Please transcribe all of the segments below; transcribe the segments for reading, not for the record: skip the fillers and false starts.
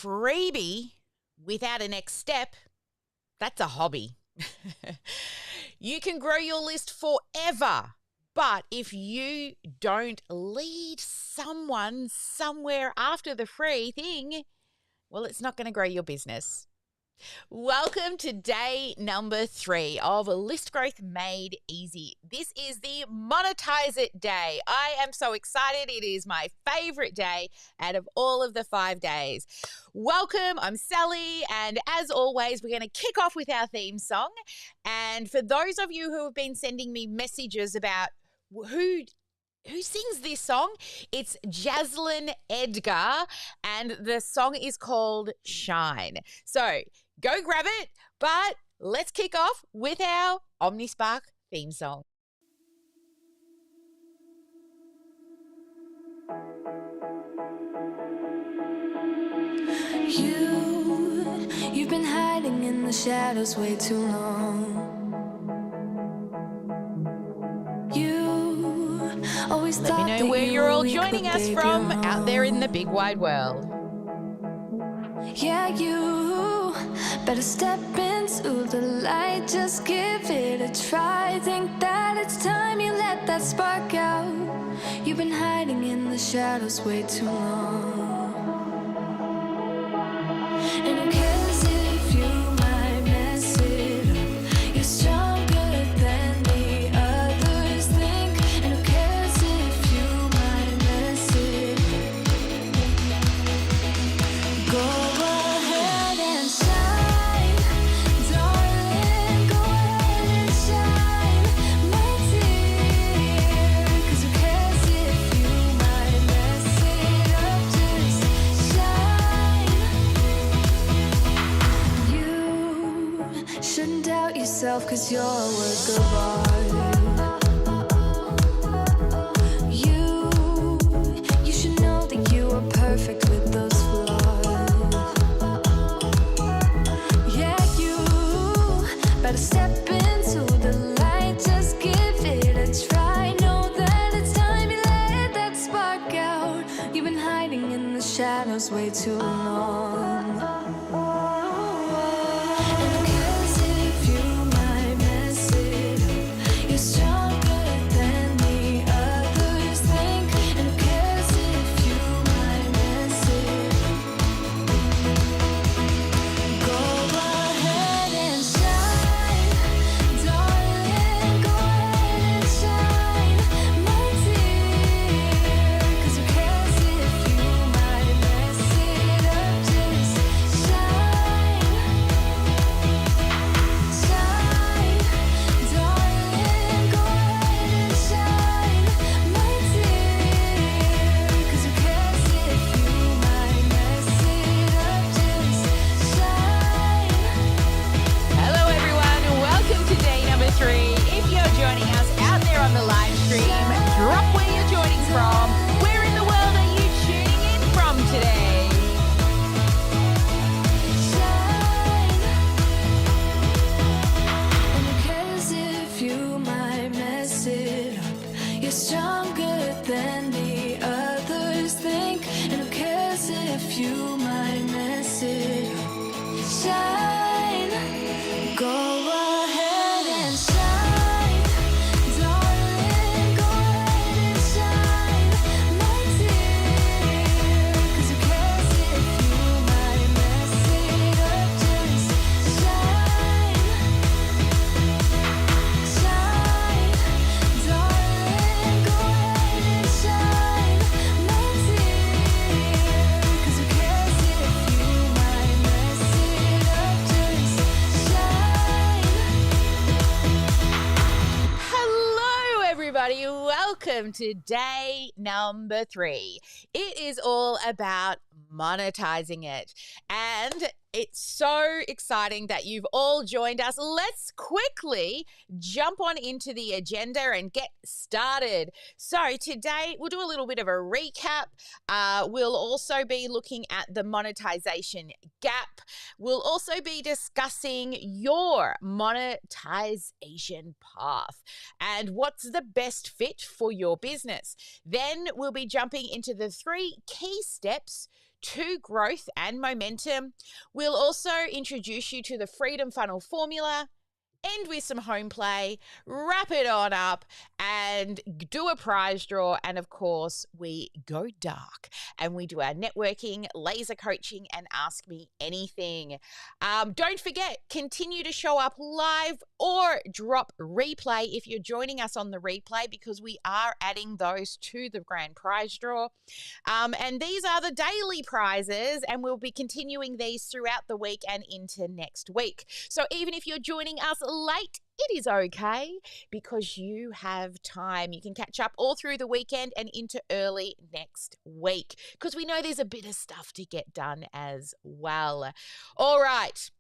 freebie without a next step, that's a hobby. You can grow your list forever, but if you don't lead someone somewhere after the free thing, well, it's not going to grow your business. Welcome to day number 3 of List Growth Made Easy. This is the Monetize It day. I am so excited. It is my favorite day out of all of the 5 days. Welcome, I'm Sally, and as always, we're going to kick off with our theme song. And for those of you who have been sending me messages about who sings this song, it's Jaslyn Edgar, and the song is called Shine. So go grab it, but let's kick off with our OmniSpark theme song. You've been hiding in the shadows way too long. You always Let me know where you're all joining us from out there in the big wide world. Yeah, you better step into the light, just give it a try. Think that it's time you let that spark out. You've been hiding in the shadows way too long. And who cares if you might mess it up? You're stronger than the others think. And who cares if you might mess it up? Go cause you're a work of art. You should know that you are perfect with those flaws. Yeah, you better step into the light, just give it a try. Know that it's time you let that spark out. You've been hiding in the shadows way too long. Welcome to day number 3. It is all about monetizing it. And it's so exciting that you've all joined us. Let's quickly jump on into the agenda and get started. So today we'll do a little bit of a recap. We'll also be looking at the monetization gap. We'll also be discussing your monetization path and what's the best fit for your business. Then we'll be jumping into the 3 key steps to growth and momentum. We'll also introduce you to the Freedom Funnel formula, end with some home play, wrap it on up, and do a prize draw. And of course, we go dark and we do our networking, laser coaching, and ask me anything. Don't forget, continue to show up live or drop replay if you're joining us on the replay, because we are adding those to the grand prize draw. And these are the daily prizes, and we'll be continuing these throughout the week and into next week. So even if you're joining us late, it is okay, because you have time. You can catch up all through the weekend and into early next week, because we know there's a bit of stuff to get done as well. All right.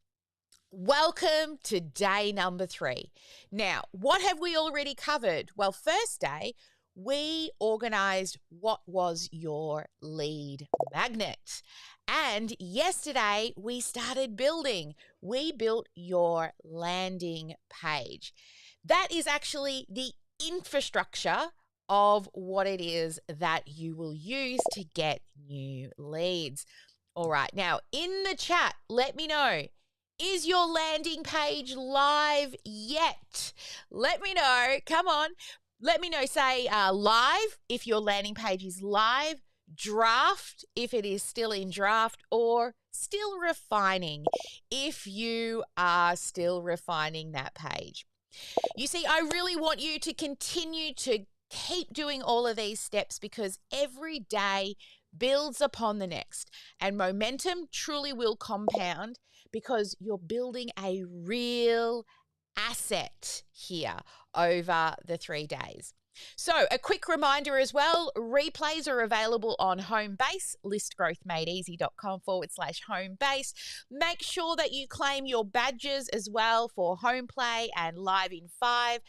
Welcome to day number 3. Now, what have we already covered? Well, first day, we organized what was your lead magnet. And yesterday, we started building. We built your landing page. That is actually the infrastructure of what it is that you will use to get new leads. All right. Now, in the chat, let me know. Is your landing page live yet? Let me know. Come on. Let me know. Say live if your landing page is live, draft if it is still in draft, or still refining if you are still refining that page. You see, I really want you to continue to keep doing all of these steps, because every day builds upon the next, and momentum truly will compound, because you're building a real asset here over the 3 days. So a quick reminder as well, replays are available on Homebase, listgrowthmadeeasy.com/homebase. Make sure that you claim your badges as well for home play and live in 5.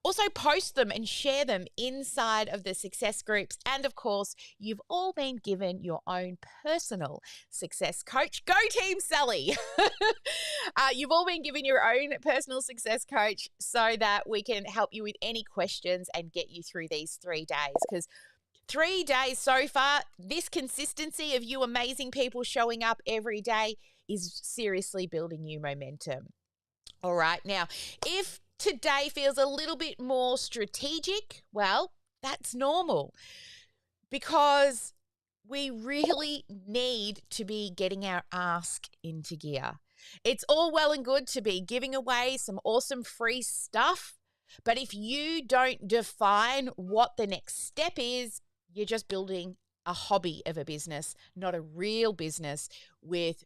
Also post them and share them inside of the success groups. And of course, you've all been given your own personal success coach. Go Team Sally. You've all been given your own personal success coach, so that we can help you with any questions and get you through these 3 days. Because 3 days so far, this consistency of you amazing people showing up every day is seriously building you momentum. All right. Now, if today feels a little bit more strategic, well, that's normal, because we really need to be getting our ask into gear. It's all well and good to be giving away some awesome free stuff, but if you don't define what the next step is, you're just building a hobby of a business, not a real business with,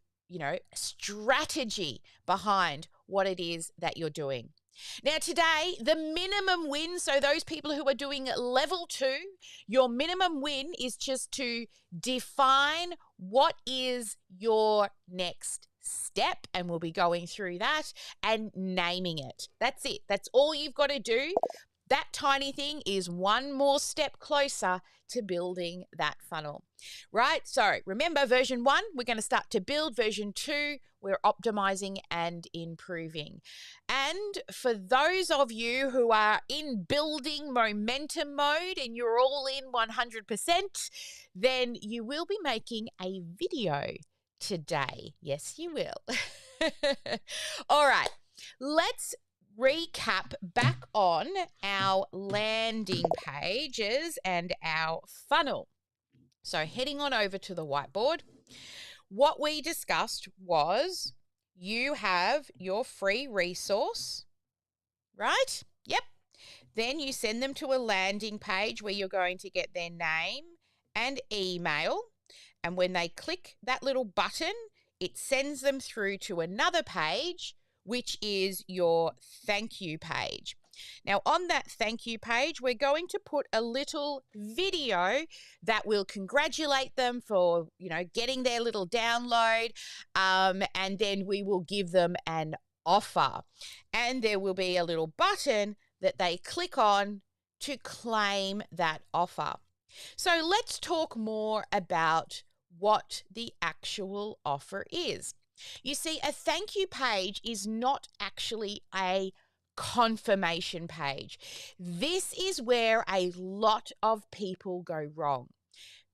strategy behind what it is that you're doing. Now today, the minimum win, so those people who are doing level 2, your minimum win is just to define what is your next step, and we'll be going through that and naming it. That's it. That's all you've got to do. That tiny thing is one more step closer to building that funnel, right? So remember, version 1, we're going to start to build. Version 2, we're optimizing and improving. And for those of you who are in building momentum mode and you're all in 100%, then you will be making a video today. Yes, you will. All right, let's recap back on our landing pages and our funnel. So heading on over to the whiteboard, what we discussed was you have your free resource, right? Yep. Then you send them to a landing page where you're going to get their name and email. And when they click that little button, it sends them through to another page, which is your thank you page. Now, on that thank you page, we're going to put a little video that will congratulate them for, getting their little download, and then we will give them an offer. And there will be a little button that they click on to claim that offer. So let's talk more about what the actual offer is. You see, a thank you page is not actually a confirmation page. This is where a lot of people go wrong.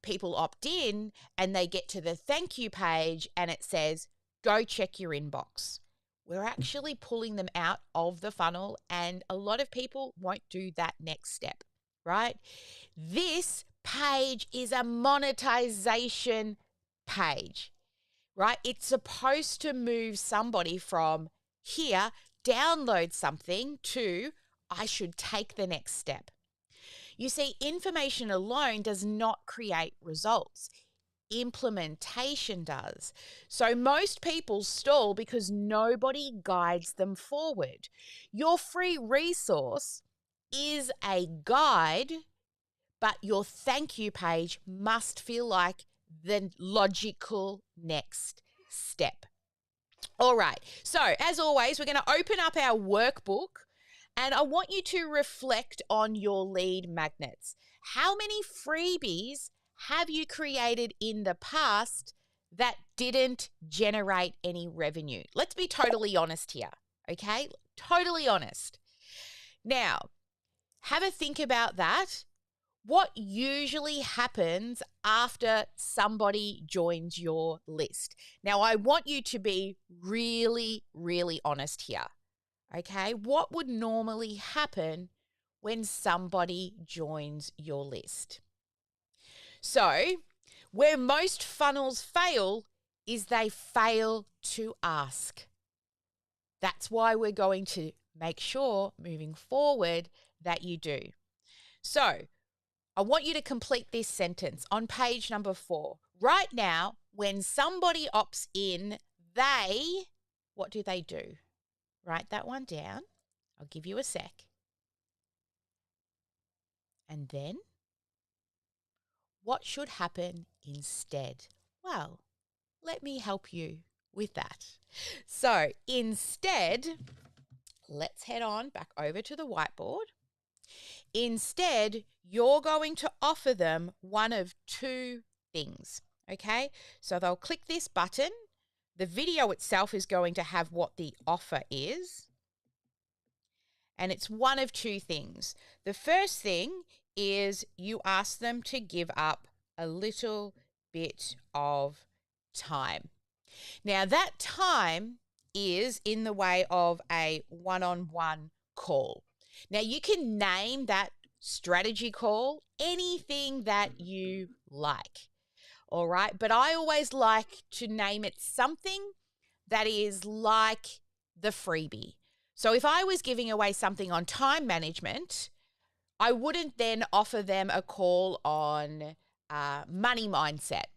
people opt in and they get to the thank you page and it says, go check your inbox. We're actually pulling them out of the funnel, and a lot of people won't do that next step, right? This page is a monetization page, right? It's supposed to move somebody from here, download something, to I should take the next step. You see, information alone does not create results. Implementation does. So most people stall because nobody guides them forward. Your free resource is a guide, but your thank you page must feel like the logical next step. All right. So as always, we're going to open up our workbook and I want you to reflect on your lead magnets. How many freebies have you created in the past that didn't generate any revenue? Let's be totally honest here, okay? Totally honest. Now, have a think about that. What usually happens after somebody joins your list? Now, I want you to be really, really honest here, okay? What would normally happen when somebody joins your list? So, where most funnels fail is they fail to ask. That's why we're going to make sure moving forward that you do. So, I want you to complete this sentence on page number 4. Right now, when somebody opts in, what do they do? Write that one down. I'll give you a sec. And then, what should happen instead? Well, let me help you with that. So instead, let's head on back over to the whiteboard. Instead, you're going to offer them one of two things, okay? So they'll click this button. The video itself is going to have what the offer is. And it's one of two things. The first thing is you ask them to give up a little bit of time. Now, that time is in the way of a one-on-one call. Now, you can name that strategy call anything that you like, all right? But I always like to name it something that is like the freebie. So if I was giving away something on time management, I wouldn't then offer them a call on money mindset,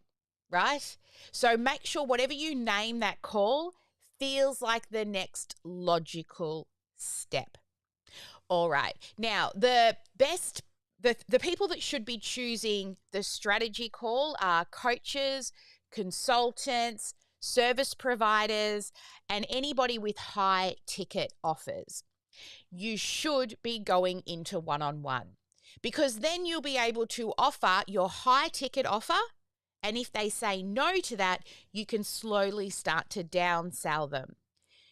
right? So make sure whatever you name that call feels like the next logical step. All right. Now, the people that should be choosing the strategy call are coaches, consultants, service providers, and anybody with high ticket offers. You should be going into one-on-one because then you'll be able to offer your high ticket offer. And if they say no to that, you can slowly start to downsell them.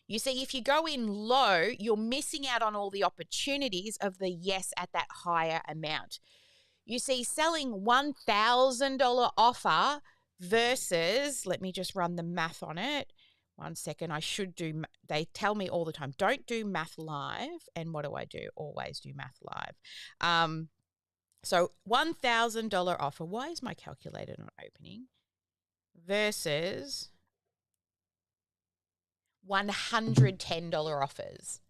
You see, if you go in low, you're missing out on all the opportunities of the yes at that higher amount. You see, selling $1,000 offer versus, let me just run the math on it. 1 second, they tell me all the time, don't do math live. And what do? Always do math live. So $1,000 offer, why is my calculator not opening? Versus $110 offers.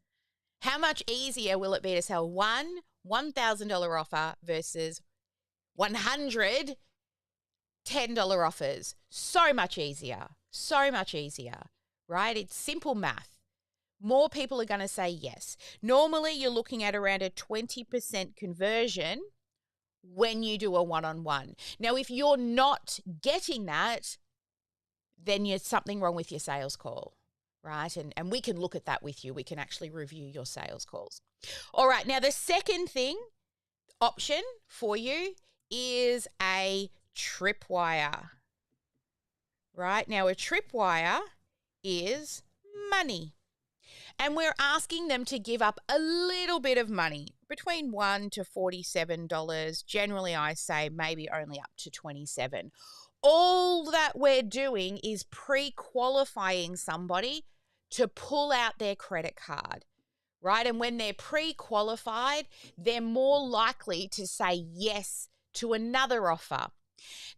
How much easier will it be to sell one $1,000 offer versus $110 offers? So much easier. So much easier, right? It's simple math. More people are going to say yes. Normally, you're looking at around a 20% conversion when you do a one-on-one. Now, if you're not getting that, then there's something wrong with your sales call, right? And we can look at that with you. We can actually review your sales calls. All right. Now, the second option for you is a Tripwire, right? Now, a Tripwire is money. And we're asking them to give up a little bit of money, between $1 to $47. Generally, I say maybe only up to $27. All that we're doing is pre-qualifying somebody to pull out their credit card, right? And when they're pre-qualified, they're more likely to say yes to another offer.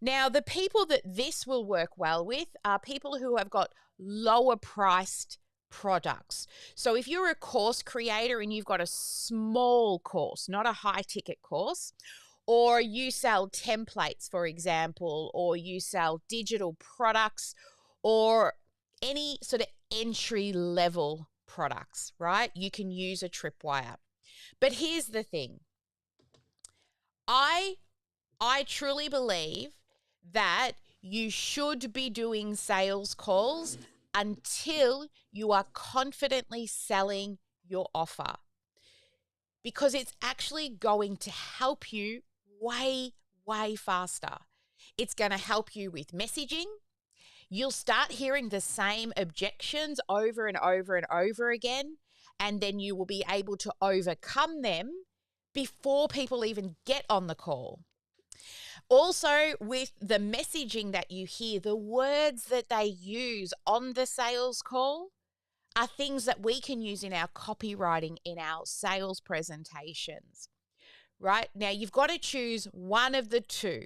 Now, the people that this will work well with are people who have got lower priced products. So if you're a course creator and you've got a small course, not a high ticket course, or you sell templates, for example, or you sell digital products or any sort of entry level products, right? You can use a Tripwire. But here's the thing. I truly believe that you should be doing sales calls until you are confidently selling your offer, because it's actually going to help you way, way faster. It's going to help you with messaging. You'll start hearing the same objections over and over and over again, and then you will be able to overcome them before people even get on the call. Also, with the messaging that you hear, the words that they use on the sales call are things that we can use in our copywriting, in our sales presentations, right? Now, you've got to choose one of the two.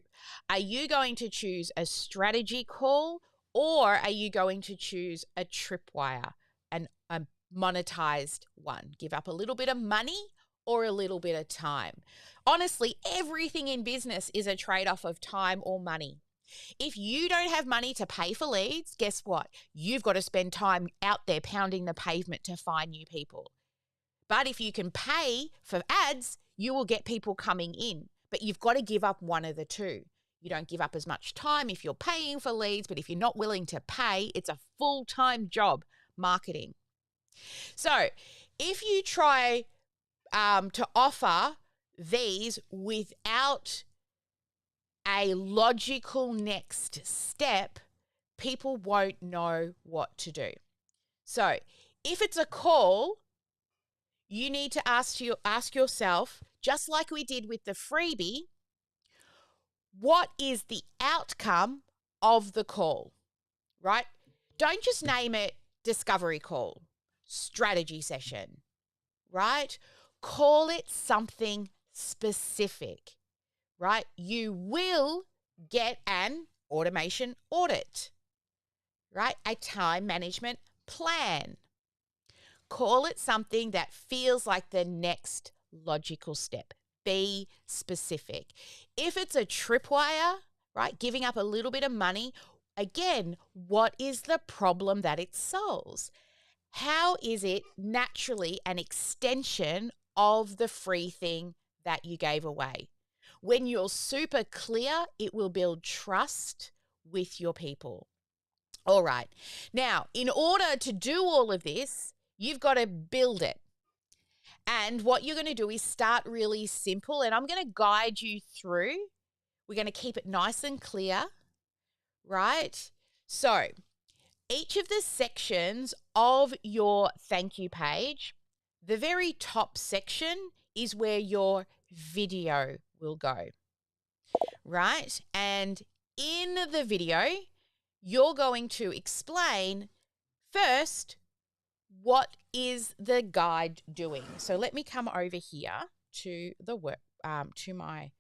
Are you going to choose a strategy call, or are you going to choose a Tripwire, a monetized one? Give up a little bit of money or a little bit of time. Honestly, everything in business is a trade-off of time or money. If you don't have money to pay for leads, guess what? You've got to spend time out there pounding the pavement to find new people. But if you can pay for ads, you will get people coming in. But you've got to give up one of the two. You don't give up as much time if you're paying for leads, but if you're not willing to pay, it's a full-time job, marketing. So if you try to offer these without a logical next step, people won't know what to do. So if it's a call, you need to ask yourself, just like we did with the freebie, what is the outcome of the call, right? Don't just name it discovery call, strategy session, right? Call it something specific, right? You will get an automation audit, right? A time management plan. Call it something that feels like the next logical step. Be specific. If it's a Tripwire, right, giving up a little bit of money, again, what is the problem that it solves? How is it naturally an extension of the free thing that you gave away? When you're super clear, it will build trust with your people. All right. Now, in order to do all of this, you've got to build it. And what you're going to do is start really simple, and I'm going to guide you through. We're going to keep it nice and clear, right? So each of the sections of your thank you page, the very top section is where your video will go, right? And in the video, you're going to explain first, what is the guide doing? So let me come over here to the work, to my,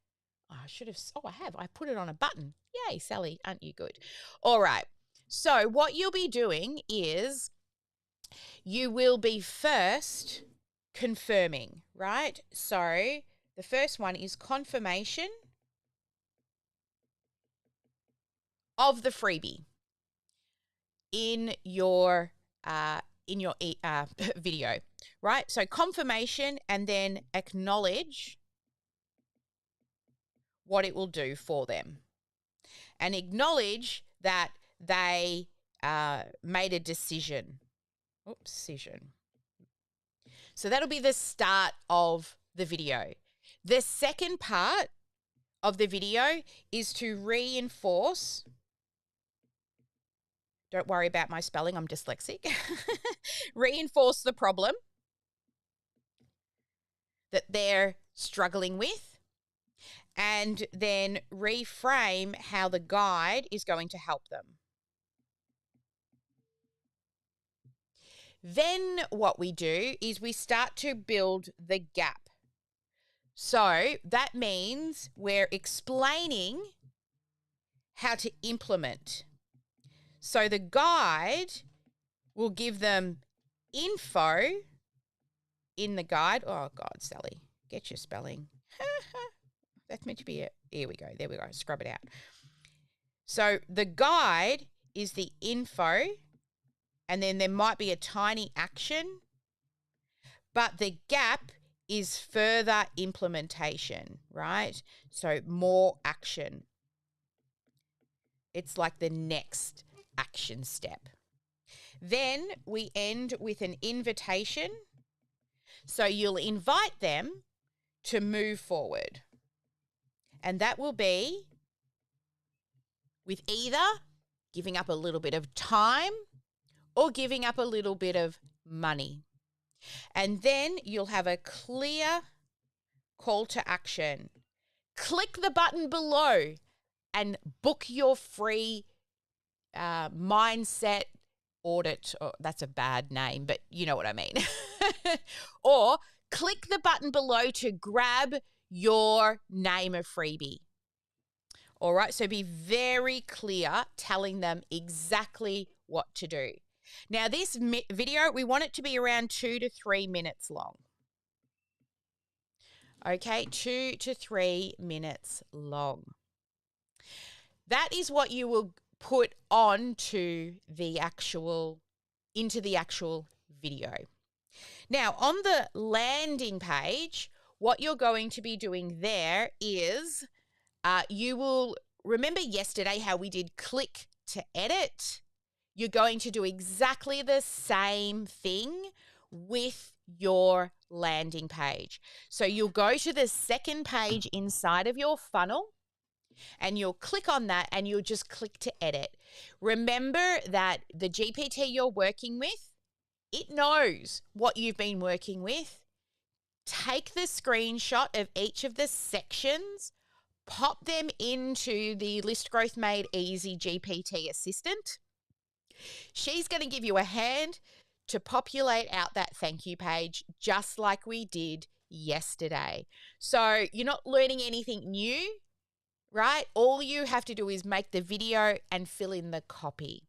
I put it on a button. Yay, Sally, aren't you good? All right. So what you'll be doing is you will be first confirming, right? So the first one is confirmation of the freebie in your video, right? So confirmation, and then acknowledge what it will do for them, and acknowledge that they made a decision. So that'll be the start of the video. The second part of the video is to reinforce Don't worry about my spelling, I'm dyslexic. Reinforce the problem that they're struggling with, and then reframe how the guide is going to help them. Then what we do is we start to build the gap. So that means we're explaining how to implement. So the guide will give them info in the guide. Oh, God, Sally, get your spelling. That's meant to be it. Here we go. There we go. Scrub it out. So the guide is the info, and then there might be a tiny action, but the gap is further implementation, right? So more action. It's like the next action step. Then we end with an invitation. So you'll invite them to move forward. And that will be with either giving up a little bit of time or giving up a little bit of money. And then you'll have a clear call to action. Click the button below and book your free mindset audit. Oh, that's a bad name, but you know what I mean. Or click the button below to grab your name of freebie. All right, so be very clear telling them exactly what to do. Now, this video, we want it to be around 2 to 3 minutes long. Okay, 2 to 3 minutes long. That is what you will put into the actual video. Now, on the landing page, what you're going to be doing there is you will remember yesterday how we did click to edit. You're going to do exactly the same thing with your landing page. So you'll go to the second page inside of your funnel and you'll click on that and you'll just click to edit. Remember that the GPT you're working with, it knows what you've been working with. Take the screenshot of each of the sections, pop them into the List Growth Made Easy GPT assistant. She's going to give you a hand to populate out that thank you page just like we did yesterday. So you're not learning anything new, right? All you have to do is make the video and fill in the copy.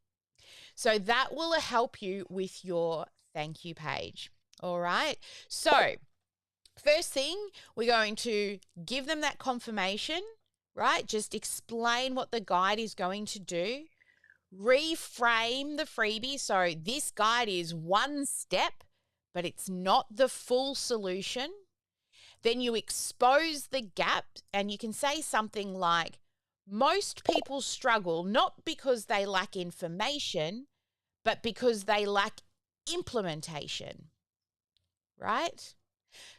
So that will help you with your thank you page. All right. So first thing, we're going to give them that confirmation, right? Just explain what the guide is going to do. Reframe the freebie. So this guide is one step, but it's not the full solution. Then you expose the gap and you can say something like, most people struggle not because they lack information, but because they lack implementation, right?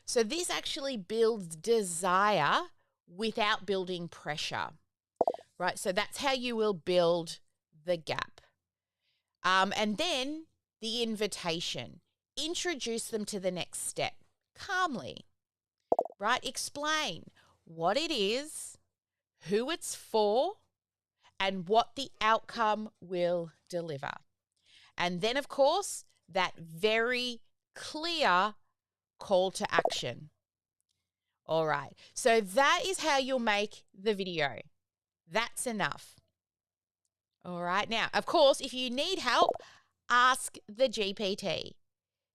So this actually builds desire without building pressure, right? So that's how you will build the gap. And then the invitation. Introduce them to the next step calmly, right? Explain what it is, who it's for, and what the outcome will deliver. And then, of course, that very clear call to action. All right. So that is how you'll make the video. That's enough. All right. Now, of course, if you need help, ask the GPT.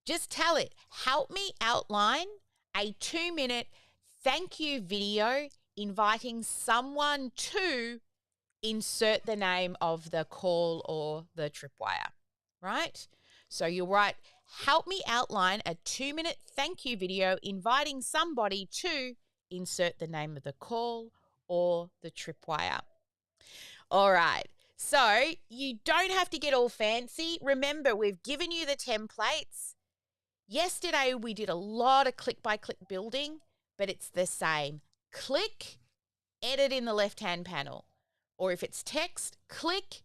Just tell it, help me outline a 2-minute thank you video inviting someone to insert the name of the call or the tripwire, right? So you'll write, help me outline a 2-minute thank you video inviting somebody to insert the name of the call or the tripwire. All right. So you don't have to get all fancy. Remember, we've given you the templates. Yesterday, we did a lot of click-by-click building, but it's the same. Click, edit in the left-hand panel. Or if it's text, click,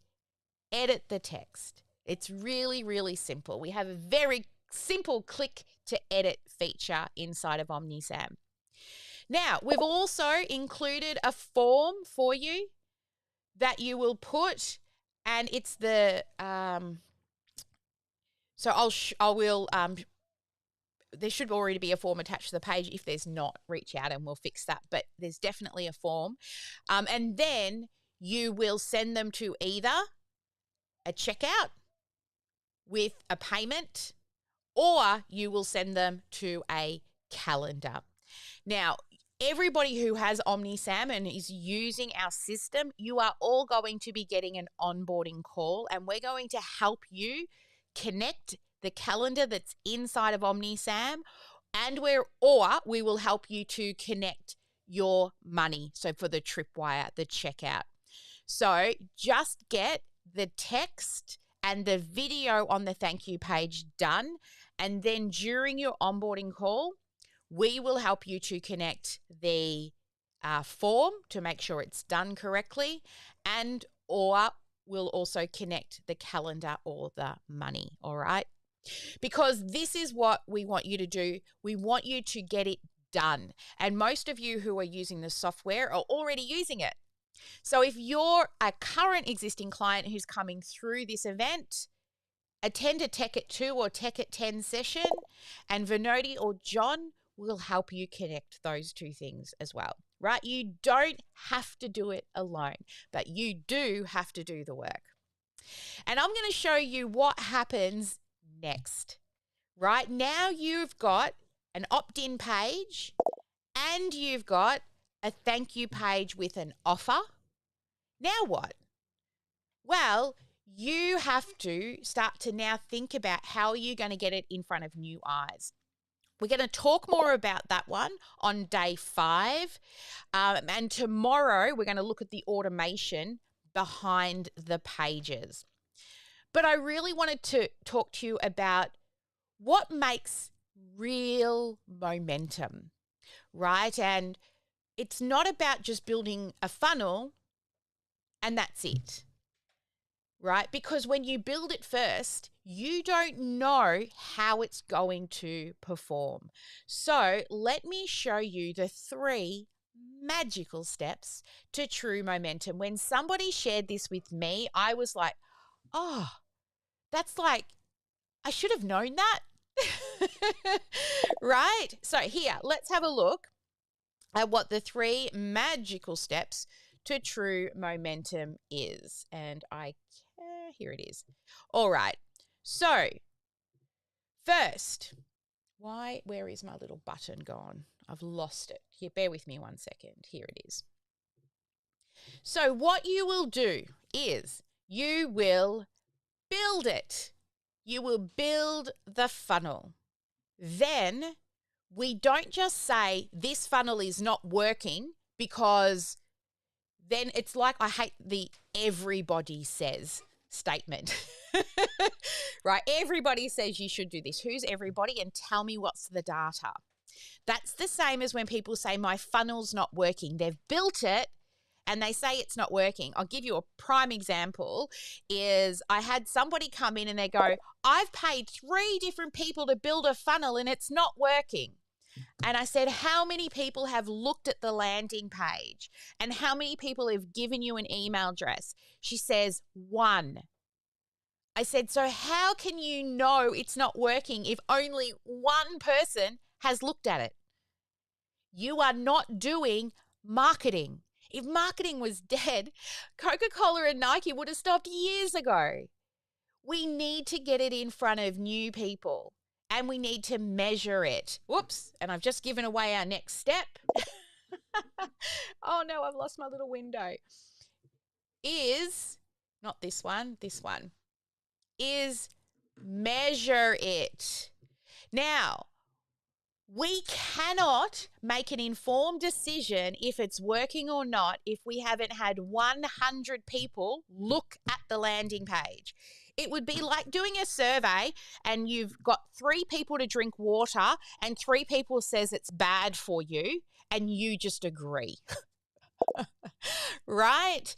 edit the text. It's really, really simple. We have a very simple click to edit feature inside of OmniSam. Now, we've also included a form for you that you will put, and it's the there should already be a form attached to the page. If there's not, reach out and we'll fix that. But there's definitely a form. And then you will send them to either a checkout with a payment, or you will send them to a calendar. Now, everybody who has OmniSam and is using our system, you are all going to be getting an onboarding call, and we're going to help you connect the calendar that's inside of OmniSam, and we will help you to connect your money. So for the Tripwire, the checkout. So just get the text and the video on the thank you page done, and then during your onboarding call, we will help you to connect the form to make sure it's done correctly, and or we'll also connect the calendar or the money, all right? Because this is what we want you to do. We want you to get it done. And most of you who are using the software are already using it. So if you're a current existing client who's coming through this event, attend a Tech at 2 or Tech at 10 session, and Vinodi or John will help you connect those two things as well, right? You don't have to do it alone, but you do have to do the work. And I'm going to show you what happens next. Right now you've got an opt-in page and you've got a thank you page with an offer. Now what? Well, you have to start to now think about how you're going to get it in front of new eyes. We're going to talk more about that one on day 5. And tomorrow we're going to look at the automation behind the pages. But I really wanted to talk to you about what makes real momentum, right? And it's not about just building a funnel and that's it, right? Because when you build it first, you don't know how it's going to perform. So let me show you the 3 magical steps to true momentum. When somebody shared this with me, I was like, oh, that's like, I should have known that. Right? So here, let's have a look at what the 3 magical steps to true momentum is. And here it is. All right. So first, where is my little button gone? I've lost it. Here, bear with me one second. Here it is. So what you will do is you will build it. You will build the funnel. Then we don't just say this funnel is not working, because then it's like, I hate the everybody says statement, right? Everybody says you should do this. Who's everybody? And tell me what's the data. That's the same as when people say my funnel's not working. They've built it and they say it's not working. I'll give you a prime example. Is I had somebody come in and they go, I've paid 3 different people to build a funnel and it's not working. And I said, how many people have looked at the landing page? And how many people have given you an email address? She says, 1. I said, so how can you know it's not working if only 1 person has looked at it? You are not doing marketing. If marketing was dead, Coca-Cola and Nike would have stopped years ago. We need to get it in front of new people and we need to measure it. Whoops, and I've just given away our next step. Oh no, I've lost my little window. Is, not this one, is measure it. Now, we cannot make an informed decision if it's working or not if we haven't had 100 people look at the landing page. It would be like doing a survey and you've got 3 people to drink water and 3 people says it's bad for you and you just agree. Right?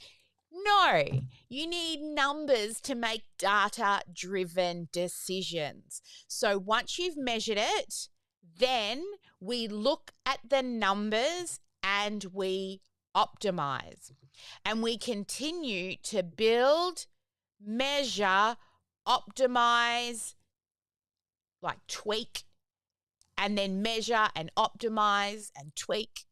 No, you need numbers to make data-driven decisions. So once you've measured it, then we look at the numbers and we optimize. And we continue to build, measure, optimize, like tweak, and then measure and optimize and tweak.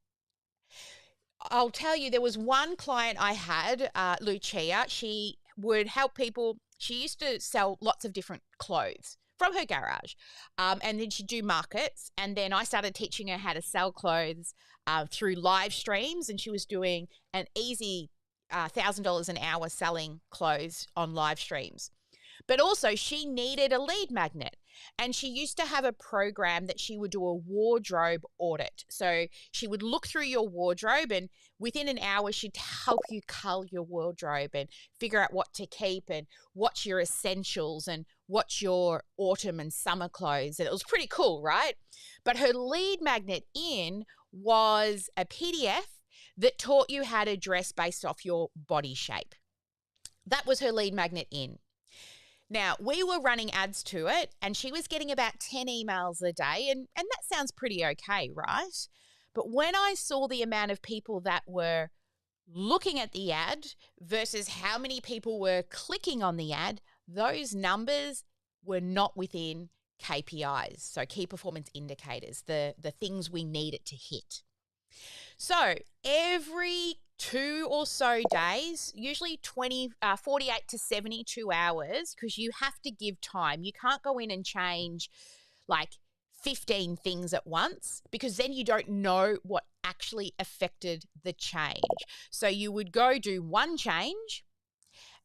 I'll tell you, there was one client I had, Lucia. She would help people. She used to sell lots of different clothes from her garage. And then she'd do markets. And then I started teaching her how to sell clothes through live streams. And she was doing an easy $1,000 an hour selling clothes on live streams. But also, she needed a lead magnet. And she used to have a program that she would do a wardrobe audit. So she would look through your wardrobe, and within an hour, she'd help you cull your wardrobe and figure out what to keep and what's your essentials and what's your autumn and summer clothes. And it was pretty cool, right? But her lead magnet in was a PDF that taught you how to dress based off your body shape. That was her lead magnet in. Now, we were running ads to it, and she was getting about 10 emails a day, and that sounds pretty okay, right? But when I saw the amount of people that were looking at the ad versus how many people were clicking on the ad, those numbers were not within KPIs, so key performance indicators, the things we need it to hit. So every 2 or so days, usually 48 to 72 hours, because you have to give time. You can't go in and change like 15 things at once, because then you don't know what actually affected the change. So you would go do one change,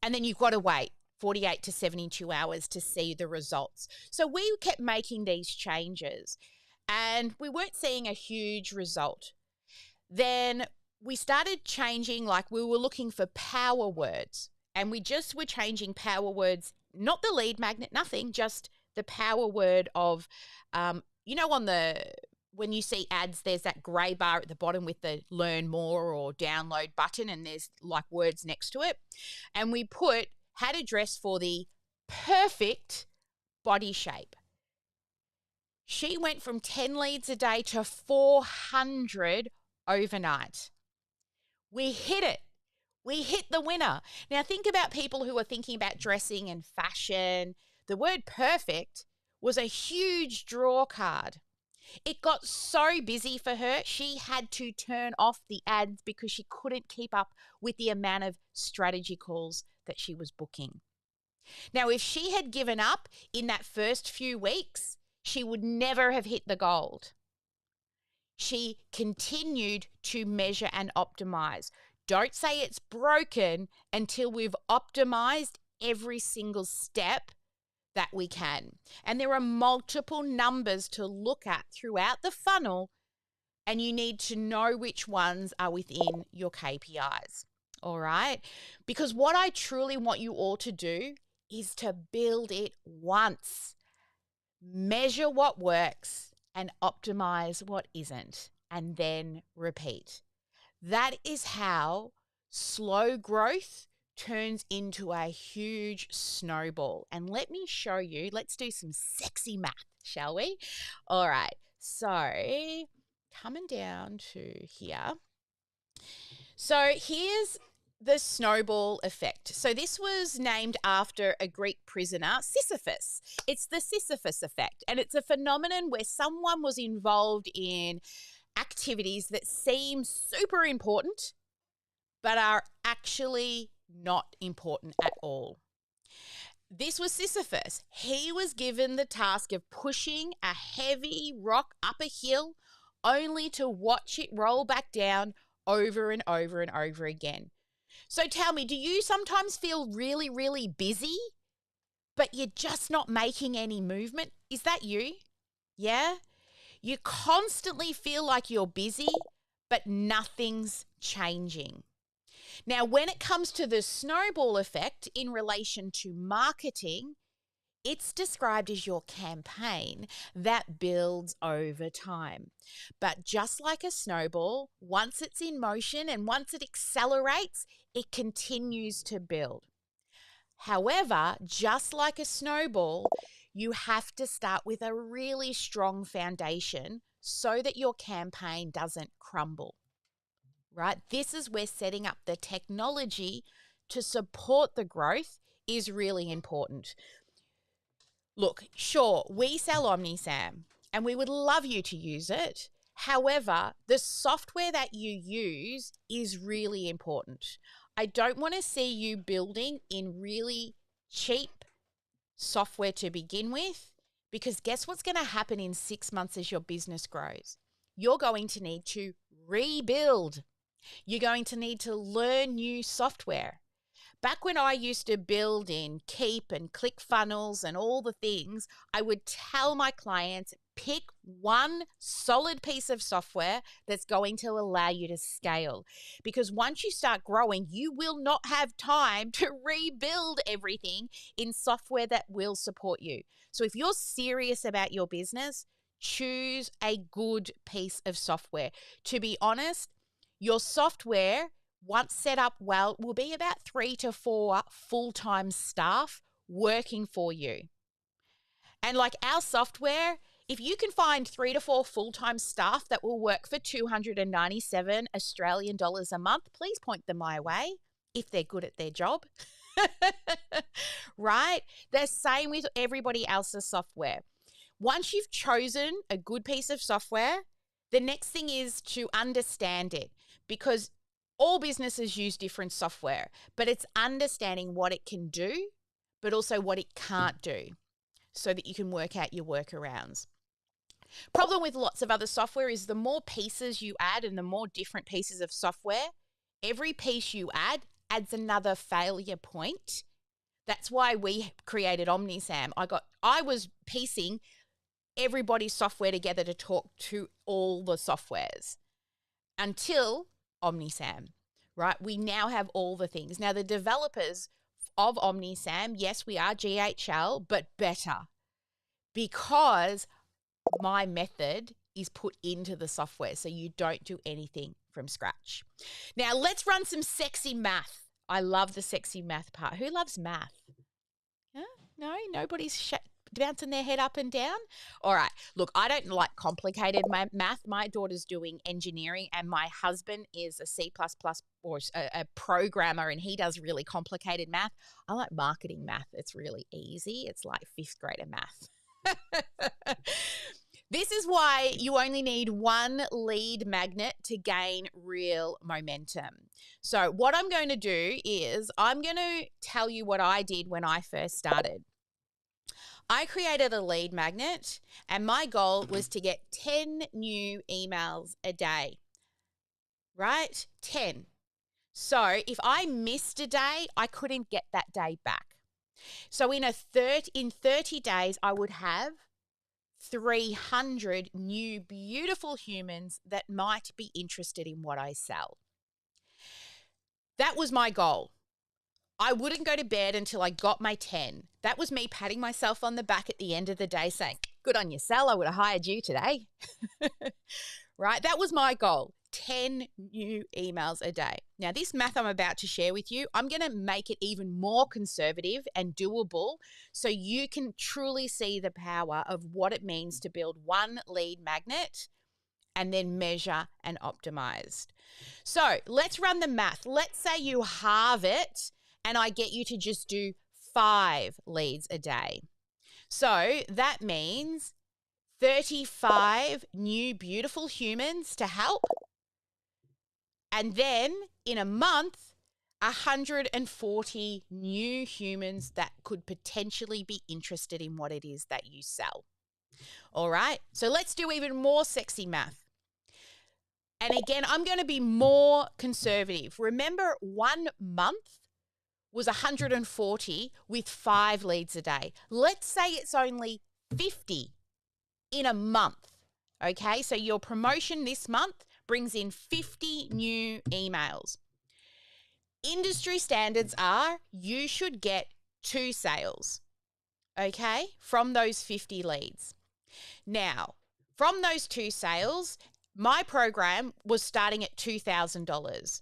and then you've got to wait 48 to 72 hours to see the results. So we kept making these changes, and we weren't seeing a huge result. Then we started changing, like we were looking for power words, and we just were changing power words, not the lead magnet, nothing, just the power word of, when you see ads, there's that gray bar at the bottom with the learn more or download button, and there's like words next to it. And we put how to dress for the perfect body shape. She went from 10 leads a day to 400 overnight. We hit it. We hit the winner. Now think about people who are thinking about dressing and fashion. The word perfect was a huge draw card. It got so busy for her, she had to turn off the ads because she couldn't keep up with the amount of strategy calls that she was booking. Now, if she had given up in that first few weeks, she would never have hit the gold. She continued to measure and optimize. Don't say it's broken until we've optimized every single step that we can. And there are multiple numbers to look at throughout the funnel, and you need to know which ones are within your KPIs. All right? Because what I truly want you all to do is to build it once. Measure what works and optimize what isn't, and then repeat. That is how slow growth turns into a huge snowball. And let me show you, let's do some sexy math, shall we? All right, so coming down to here. So here's the snowball effect. So this was named after a Greek prisoner, Sisyphus. It's the Sisyphus effect, and it's a phenomenon where someone was involved in activities that seem super important but are actually not important at all. This was Sisyphus. He was given the task of pushing a heavy rock up a hill only to watch it roll back down over and over and over again. So tell me, do you sometimes feel really, really busy, but you're just not making any movement? Is that you? Yeah? You constantly feel like you're busy, but nothing's changing. Now, when it comes to the snowball effect in relation to marketing, It's described as your campaign that builds over time. But just like a snowball, once it's in motion and once it accelerates, it continues to build. However, just like a snowball, you have to start with a really strong foundation so that your campaign doesn't crumble, right? This is where setting up the technology to support the growth is really important. Look, sure, we sell OmniSam and we would love you to use it. However, the software that you use is really important. I don't want to see you building in really cheap software to begin with, because guess what's going to happen in 6 months as your business grows? You're going to need to rebuild. You're going to need to learn new software. Back when I used to build in Keep and ClickFunnels and all the things, I would tell my clients, pick one solid piece of software that's going to allow you to scale. Because once you start growing, you will not have time to rebuild everything in software that will support you. So if you're serious about your business, choose a good piece of software. To be honest, your software, once set up well, will be about 3 to 4 full-time staff working for you. And like our software, if you can find 3 to 4 full-time staff that will work for 297 Australian dollars a month, please point them my way if they're good at their job. Right? The same with everybody else's software. Once you've chosen a good piece of software, the next thing is to understand it, because all businesses use different software, but it's understanding what it can do, but also what it can't do so that you can work out your workarounds. Problem with lots of other software is the more pieces you add and the more different pieces of software, every piece you add adds another failure point. That's why we created OmniSam. I was piecing everybody's software together to talk to all the softwares until OmniSam, right? We now have all the things. Now, the developers of OmniSam, yes, we are GHL, but better, because my method is put into the software, so you don't do anything from scratch. Now, let's run some sexy math. I love the sexy math part. Who loves math? Huh? No, nobody's bouncing their head up and down. All right. Look, I don't like complicated math. My daughter's doing engineering and my husband is a C++ or a programmer, and he does really complicated math. I like marketing math. It's really easy. It's like 5th grader math. This is why you only need one lead magnet to gain real momentum. So what I'm going to do is I'm going to tell you what I did when I first started. I created a lead magnet and my goal was to get 10 new emails a day, right? 10. So if I missed a day, I couldn't get that day back. So in 30 days, I would have 300 new beautiful humans that might be interested in what I sell. That was my goal. I wouldn't go to bed until I got my 10. That was me patting myself on the back at the end of the day saying, good on you, Sal, I would have hired you today. Right? That was my goal, 10 new emails a day. Now, this math I'm about to share with you, I'm going to make it even more conservative and doable so you can truly see the power of what it means to build one lead magnet and then measure and optimize. So let's run the math. Let's say you halve it and I get you to just do 5 leads a day. So that means 35 new beautiful humans to help. And then in a month, 140 new humans that could potentially be interested in what it is that you sell. All right, so let's do even more sexy math. And again, I'm going to be more conservative. Remember, 1 month was 140 with 5 leads a day. Let's say it's only 50 in a month, okay? So your promotion this month brings in 50 new emails. Industry standards are you should get 2 sales. okay, from those 50 leads. Now, from those 2 sales, my program was starting at $2,000.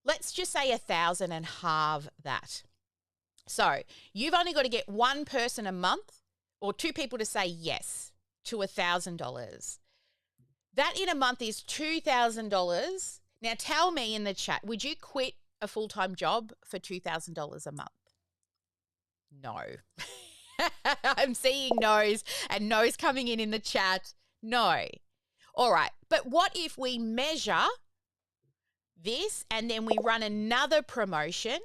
Let's just say 1,000 and halve that. So you've only got to get one person a month or 2 people to say yes to $1,000. That in a month is $2,000. Now tell me in the chat, would you quit a full-time job for $2,000 a month? No. I'm seeing no's and no's coming in the chat. No. All right. But what if we measure this and then we run another promotion?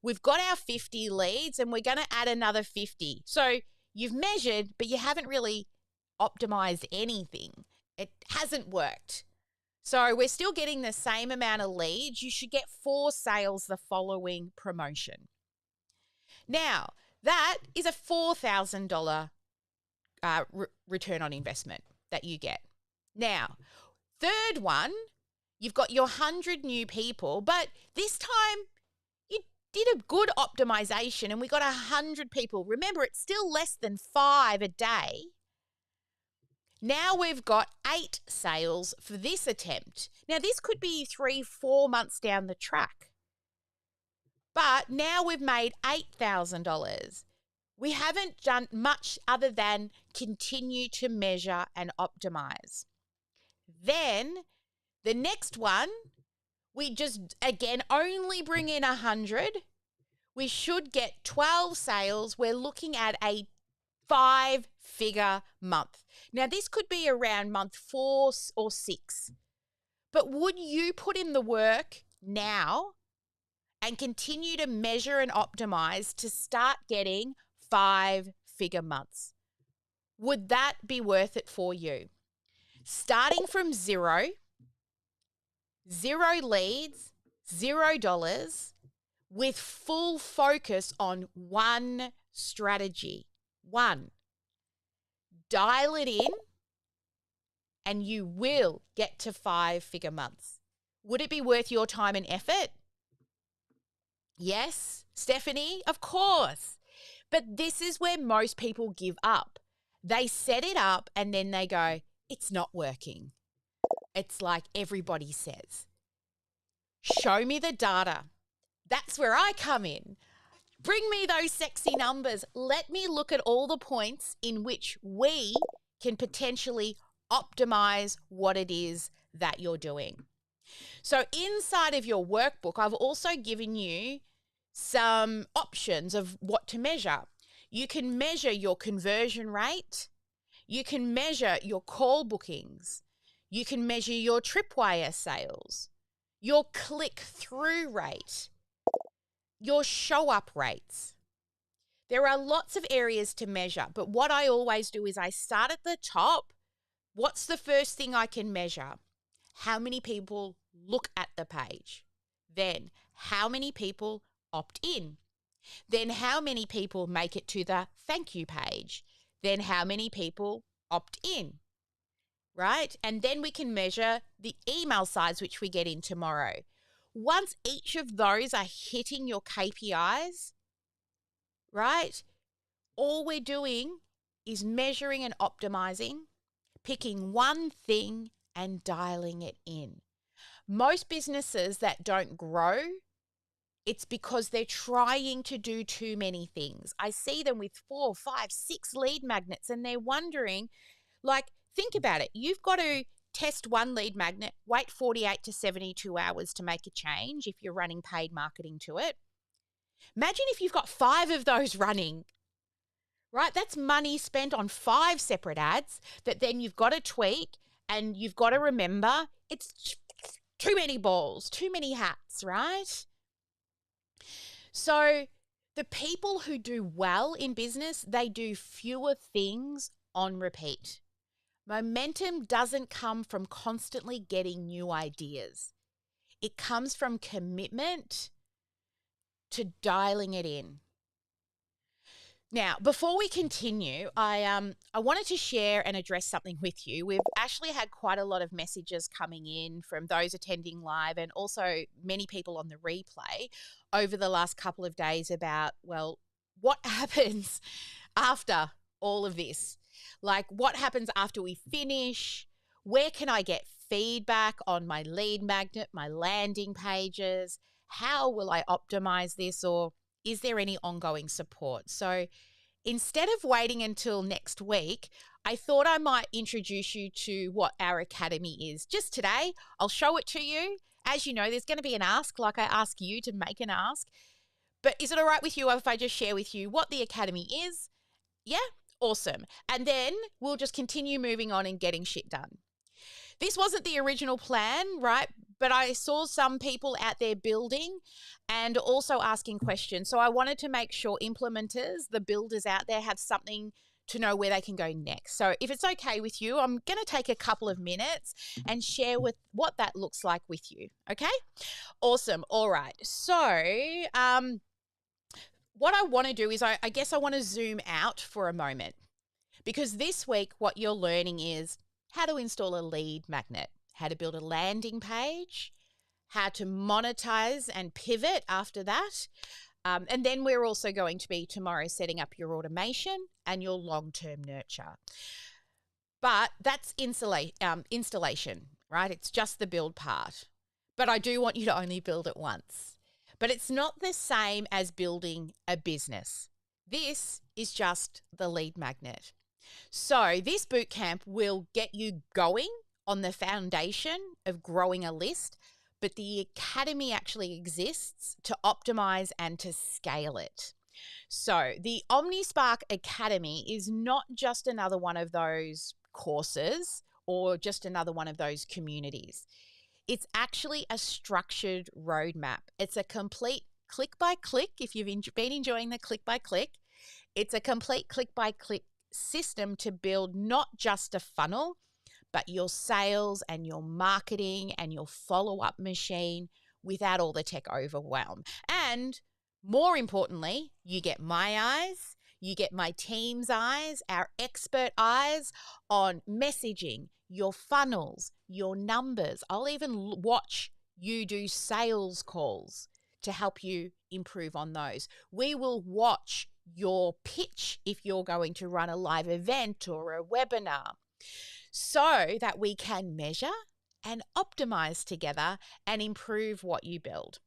We've got our 50 leads and we're going to add another 50. So you've measured, but you haven't really optimized anything. It hasn't worked. So we're still getting the same amount of leads. You should get 4 sales the following promotion. Now, that is a $4,000 return on investment that you get. Now, third one, you've got your 100 new people, but this time you did a good optimization and we got 100 people. Remember, it's still less than 5 a day. Now we've got 8 sales for this attempt. Now, this could be 3-4 months down the track. But now we've made $8,000. We haven't done much other than continue to measure and optimize. Then the next one, we just, again, only bring in 100. We should get 12 sales. We're looking at a 5-figure month. Now, this could be around month 4 or 6. But would you put in the work now and continue to measure and optimize to start getting 5-figure months? Would that be worth it for you? Starting from zero leads, $0, with full focus on one strategy. One. Dial it in and you will get to 5-figure months. Would it be worth your time and effort? Yes, Stephanie, of course. But this is where most people give up. They set it up and then they go, it's not working. It's like everybody says. Show me the data. That's where I come in. Bring me those sexy numbers. Let me look at all the points in which we can potentially optimize what it is that you're doing. So inside of your workbook, I've also given you some options of what to measure. You can measure your conversion rate. You can measure your call bookings. You can measure your Tripwire sales, your click-through rate, your show-up rates. There are lots of areas to measure, but what I always do is I start at the top. What's the first thing I can measure? How many people look at the page? Then, how many people opt in? Then, how many people make it to the thank you page? Then, how many people opt in? Right? And then we can measure the email size, which we get in tomorrow. Once each of those are hitting your KPIs, right, all we're doing is measuring and optimizing, picking one thing and dialing it in. Most businesses that don't grow, it's because they're trying to do too many things. I see them with 4, 5, 6 lead magnets and they're wondering, like, think about it. You've got to test one lead magnet, wait 48 to 72 hours to make a change if you're running paid marketing to it. Imagine if you've got 5 of those running, right? That's money spent on 5 separate ads that then you've got to tweak and you've got to remember it's too many balls, too many hats, right? So the people who do well in business, they do fewer things on repeat. Momentum doesn't come from constantly getting new ideas. It comes from commitment to dialing it in. Now, before we continue, I wanted to share and address something with you. We've actually had quite a lot of messages coming in from those attending live and also many people on the replay over the last couple of days about, well, what happens after all of this? Like, what happens after we finish? Where can I get feedback on my lead magnet, my landing pages? How will I optimize this, or is there any ongoing support? So instead of waiting until next week, I thought I might introduce you to what our academy is. Just today, I'll show it to you. As you know, there's going to be an ask, like I ask you to make an ask. But is it all right with you if I just share with you what the academy is? Yeah? Awesome. And then we'll just continue moving on and getting shit done. This wasn't the original plan, right? But I saw some people out there building and also asking questions. So I wanted to make sure implementers, the builders out there, have something to know where they can go next. So if it's okay with you, I'm going to take a couple of minutes and share with what that looks like with you. Okay? Awesome. All right. So what I want to do is I guess I want to zoom out for a moment, because this week what you're learning is how to install a lead magnet, how to build a landing page, how to monetize and pivot after that. And then we're also going to be tomorrow setting up your automation and your long-term nurture. But that's installation, right? It's just the build part. But I do want you to only build it once. But it's not the same as building a business. This is just the lead magnet. So this bootcamp will get you going on the foundation of growing a list, but the academy actually exists to optimize and to scale it. So the OmniSpark Academy is not just another one of those courses or just another one of those communities. It's actually a structured roadmap. It's a complete click-by-click. If you've been enjoying the click-by-click, it's a complete click-by-click system to build not just a funnel, but your sales and your marketing and your follow-up machine without all the tech overwhelm. And more importantly, you get my eyes, you get my team's eyes, our expert eyes on messaging, your funnels, your numbers. I'll even watch you do sales calls to help you improve on those. We will watch your pitch if you're going to run a live event or a webinar, so that we can measure and optimize together and improve what you build.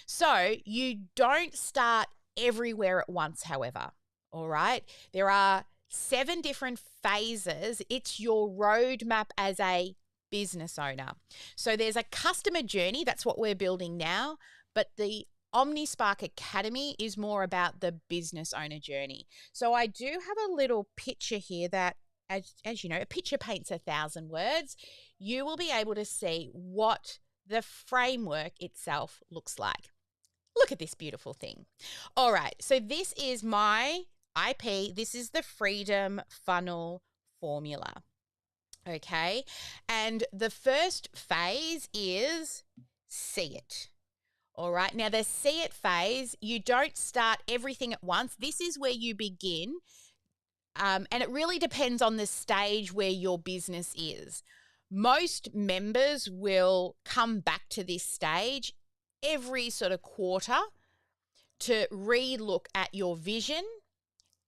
So you don't start everywhere at once, however, all right? There are 7 different phases. It's your roadmap as a business owner. So there's a customer journey. That's what we're building now. But the OmniSpark Academy is more about the business owner journey. So I do have a little picture here that, as you know, a picture paints 1,000 words. You will be able to see what the framework itself looks like. Look at this beautiful thing. All right, so this is my IP. This is the Freedom Funnel Formula. Okay, and the first phase is see it. All right, now the see it phase, you don't start everything at once. This is where you begin. And it really depends on the stage where your business is. Most members will come back to this stage every sort of quarter to re-look at your vision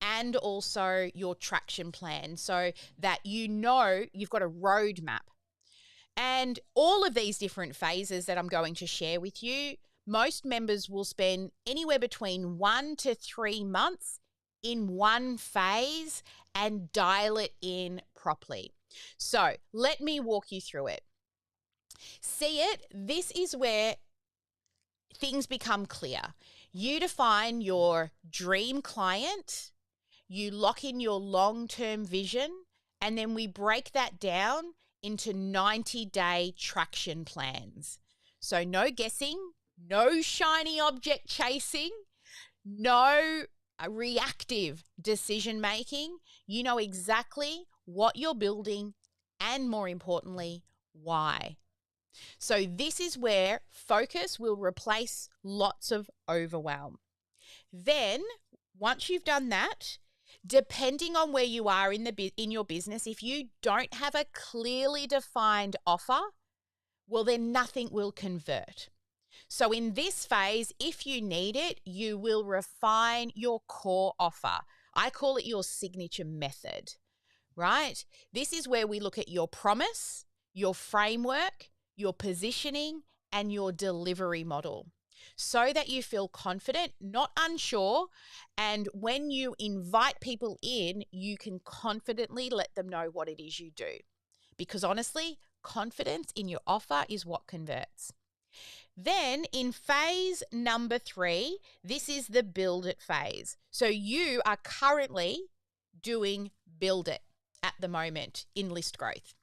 and also your traction plan, so that you know you've got a roadmap. And all of these different phases that I'm going to share with you, most members will spend anywhere between 1 to 3 months in one phase and dial it in properly. So let me walk you through it. See it, this is where things become clear. You define your dream client, you lock in your long-term vision, and then we break that down into 90-day traction plans. So no guessing, no shiny object chasing, no reactive decision making. You know exactly what you're building and, more importantly, why. So this is where focus will replace lots of overwhelm. Then, once you've done that, depending on where you are in your business, if you don't have a clearly defined offer, well, then nothing will convert. So in this phase, if you need it, you will refine your core offer. I call it your signature method, right? This is where we look at your promise, your framework, your positioning, and your delivery model so that you feel confident, not unsure. And when you invite people in, you can confidently let them know what it is you do. Because honestly, confidence in your offer is what converts. Then in phase number 3, this is the build it phase. So you are currently doing build it at the moment in list growth.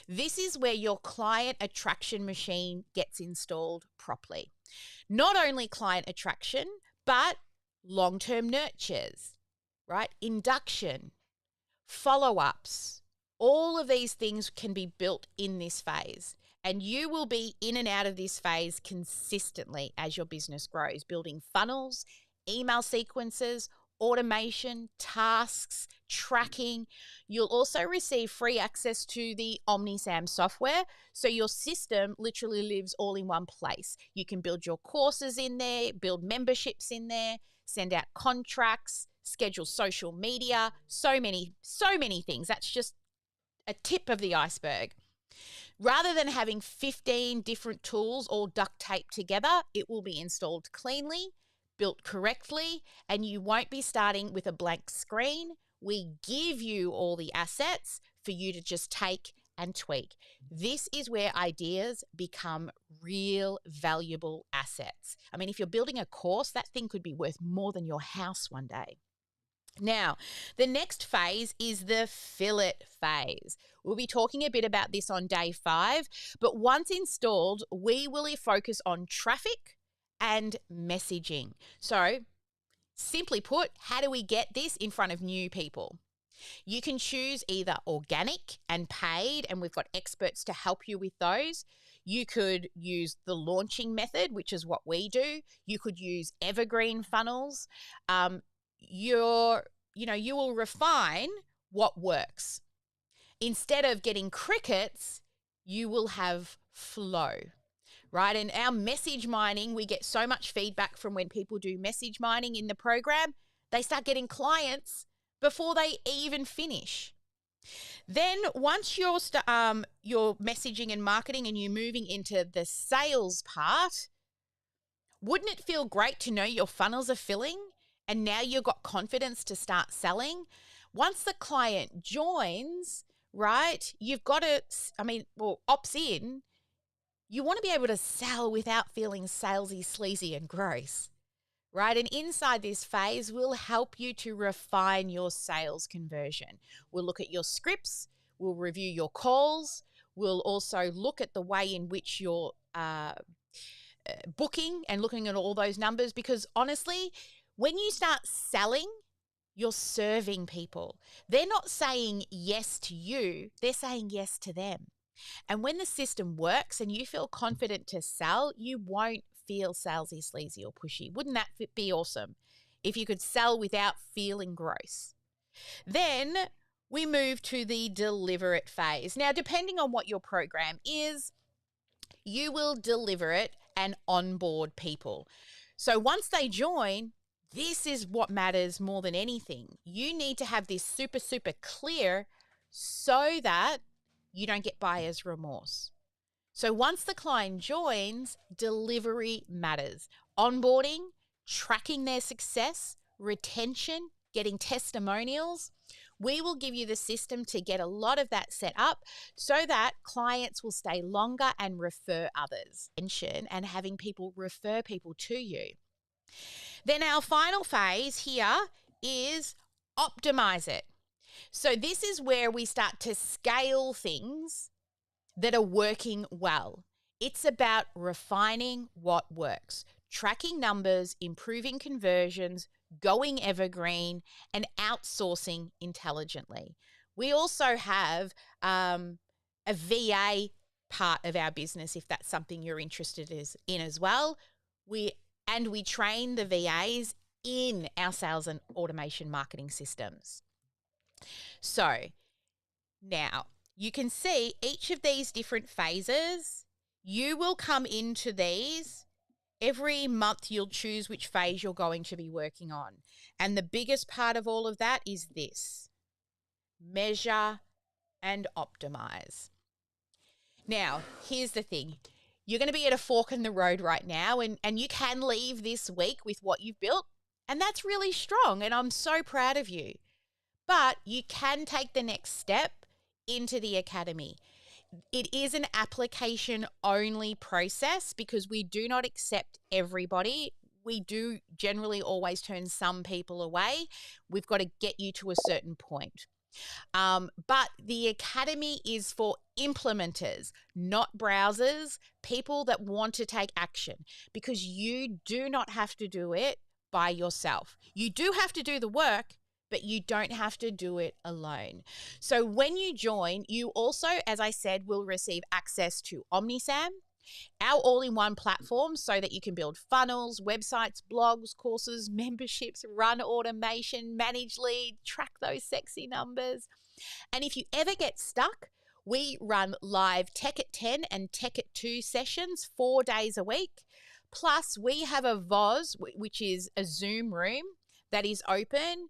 This is where your client attraction machine gets installed properly. Not only client attraction, but long-term nurtures, right? Induction, follow-ups. All of these things can be built in this phase. And you will be in and out of this phase consistently as your business grows, building funnels, email sequences, automation, tasks, tracking. You'll also receive free access to the OmniSam software. So your system literally lives all in one place. You can build your courses in there, build memberships in there, send out contracts, schedule social media, so many things. That's just a tip of the iceberg. Rather than having 15 different tools all duct taped together, it will be installed cleanly, built correctly, and you won't be starting with a blank screen. We give you all the assets for you to just take and tweak. This is where ideas become real valuable assets. I mean, if you're building a course, that thing could be worth more than your house one day. Now, the next phase is the fill it phase. We'll be talking a bit about this on day 5, but once installed, we will focus on traffic and messaging. So, simply put, how do we get this in front of new people? You can choose either organic and paid, and we've got experts to help you with those. You could use the launching method, which is what we do. You could use evergreen funnels. You will refine what works. Instead of getting crickets, you will have flow, right? And our message mining, we get so much feedback from when people do message mining in the program, they start getting clients before they even finish. Then once you're messaging and marketing and you're moving into the sales part, wouldn't it feel great to know your funnels are filling and now you've got confidence to start selling? Once the client joins, right, you've got to, opts in, you want to be able to sell without feeling salesy, sleazy, and gross, right? And inside this phase, we'll help you to refine your sales conversion. We'll look at your scripts, we'll review your calls, we'll also look at the way in which you're booking and looking at all those numbers, because honestly, when you start selling, you're serving people. They're not saying yes to you, they're saying yes to them. And when the system works and you feel confident to sell, you won't feel salesy, sleazy, or pushy. Wouldn't that be awesome if you could sell without feeling gross? Then we move to the deliver it phase. Now, depending on what your program is, you will deliver it and onboard people. So once they join, this is what matters more than anything. You need to have this super, super clear so that you don't get buyer's remorse. So once the client joins, delivery matters. Onboarding, tracking their success, retention, getting testimonials. We will give you the system to get a lot of that set up so that clients will stay longer and refer others. And having people refer people to you. Then our final phase here is optimize it. So this is where we start to scale things that are working well. It's about refining what works, tracking numbers, improving conversions, going evergreen, and outsourcing intelligently. We also have a VA part of our business, if that's something you're interested in as well. We train the VAs in our sales and automation marketing systems. So now you can see each of these different phases. You will come into these Every month you'll choose which phase you're going to be working on. And the biggest part of all of that is this: measure and optimize. Now, here's the thing. You're going to be at a fork in the road right now, and you can leave this week with what you've built. And that's really strong, and I'm so proud of you. But you can take the next step into the academy. It is an application only process because we do not accept everybody. We do generally always turn some people away. We've got to get you to a certain point. But the academy is for implementers, not browsers, people that want to take action, because you do not have to do it by yourself. You do have to do the work, but you don't have to do it alone. So when you join, you also, as I said, will receive access to OmniSam, our all-in-one platform, so that you can build funnels, websites, blogs, courses, memberships, run automation, manage leads, track those sexy numbers. And if you ever get stuck, we run live Tech at 10 and Tech at 2 sessions 4 days a week. Plus, we have a VOZ, which is a Zoom room that is open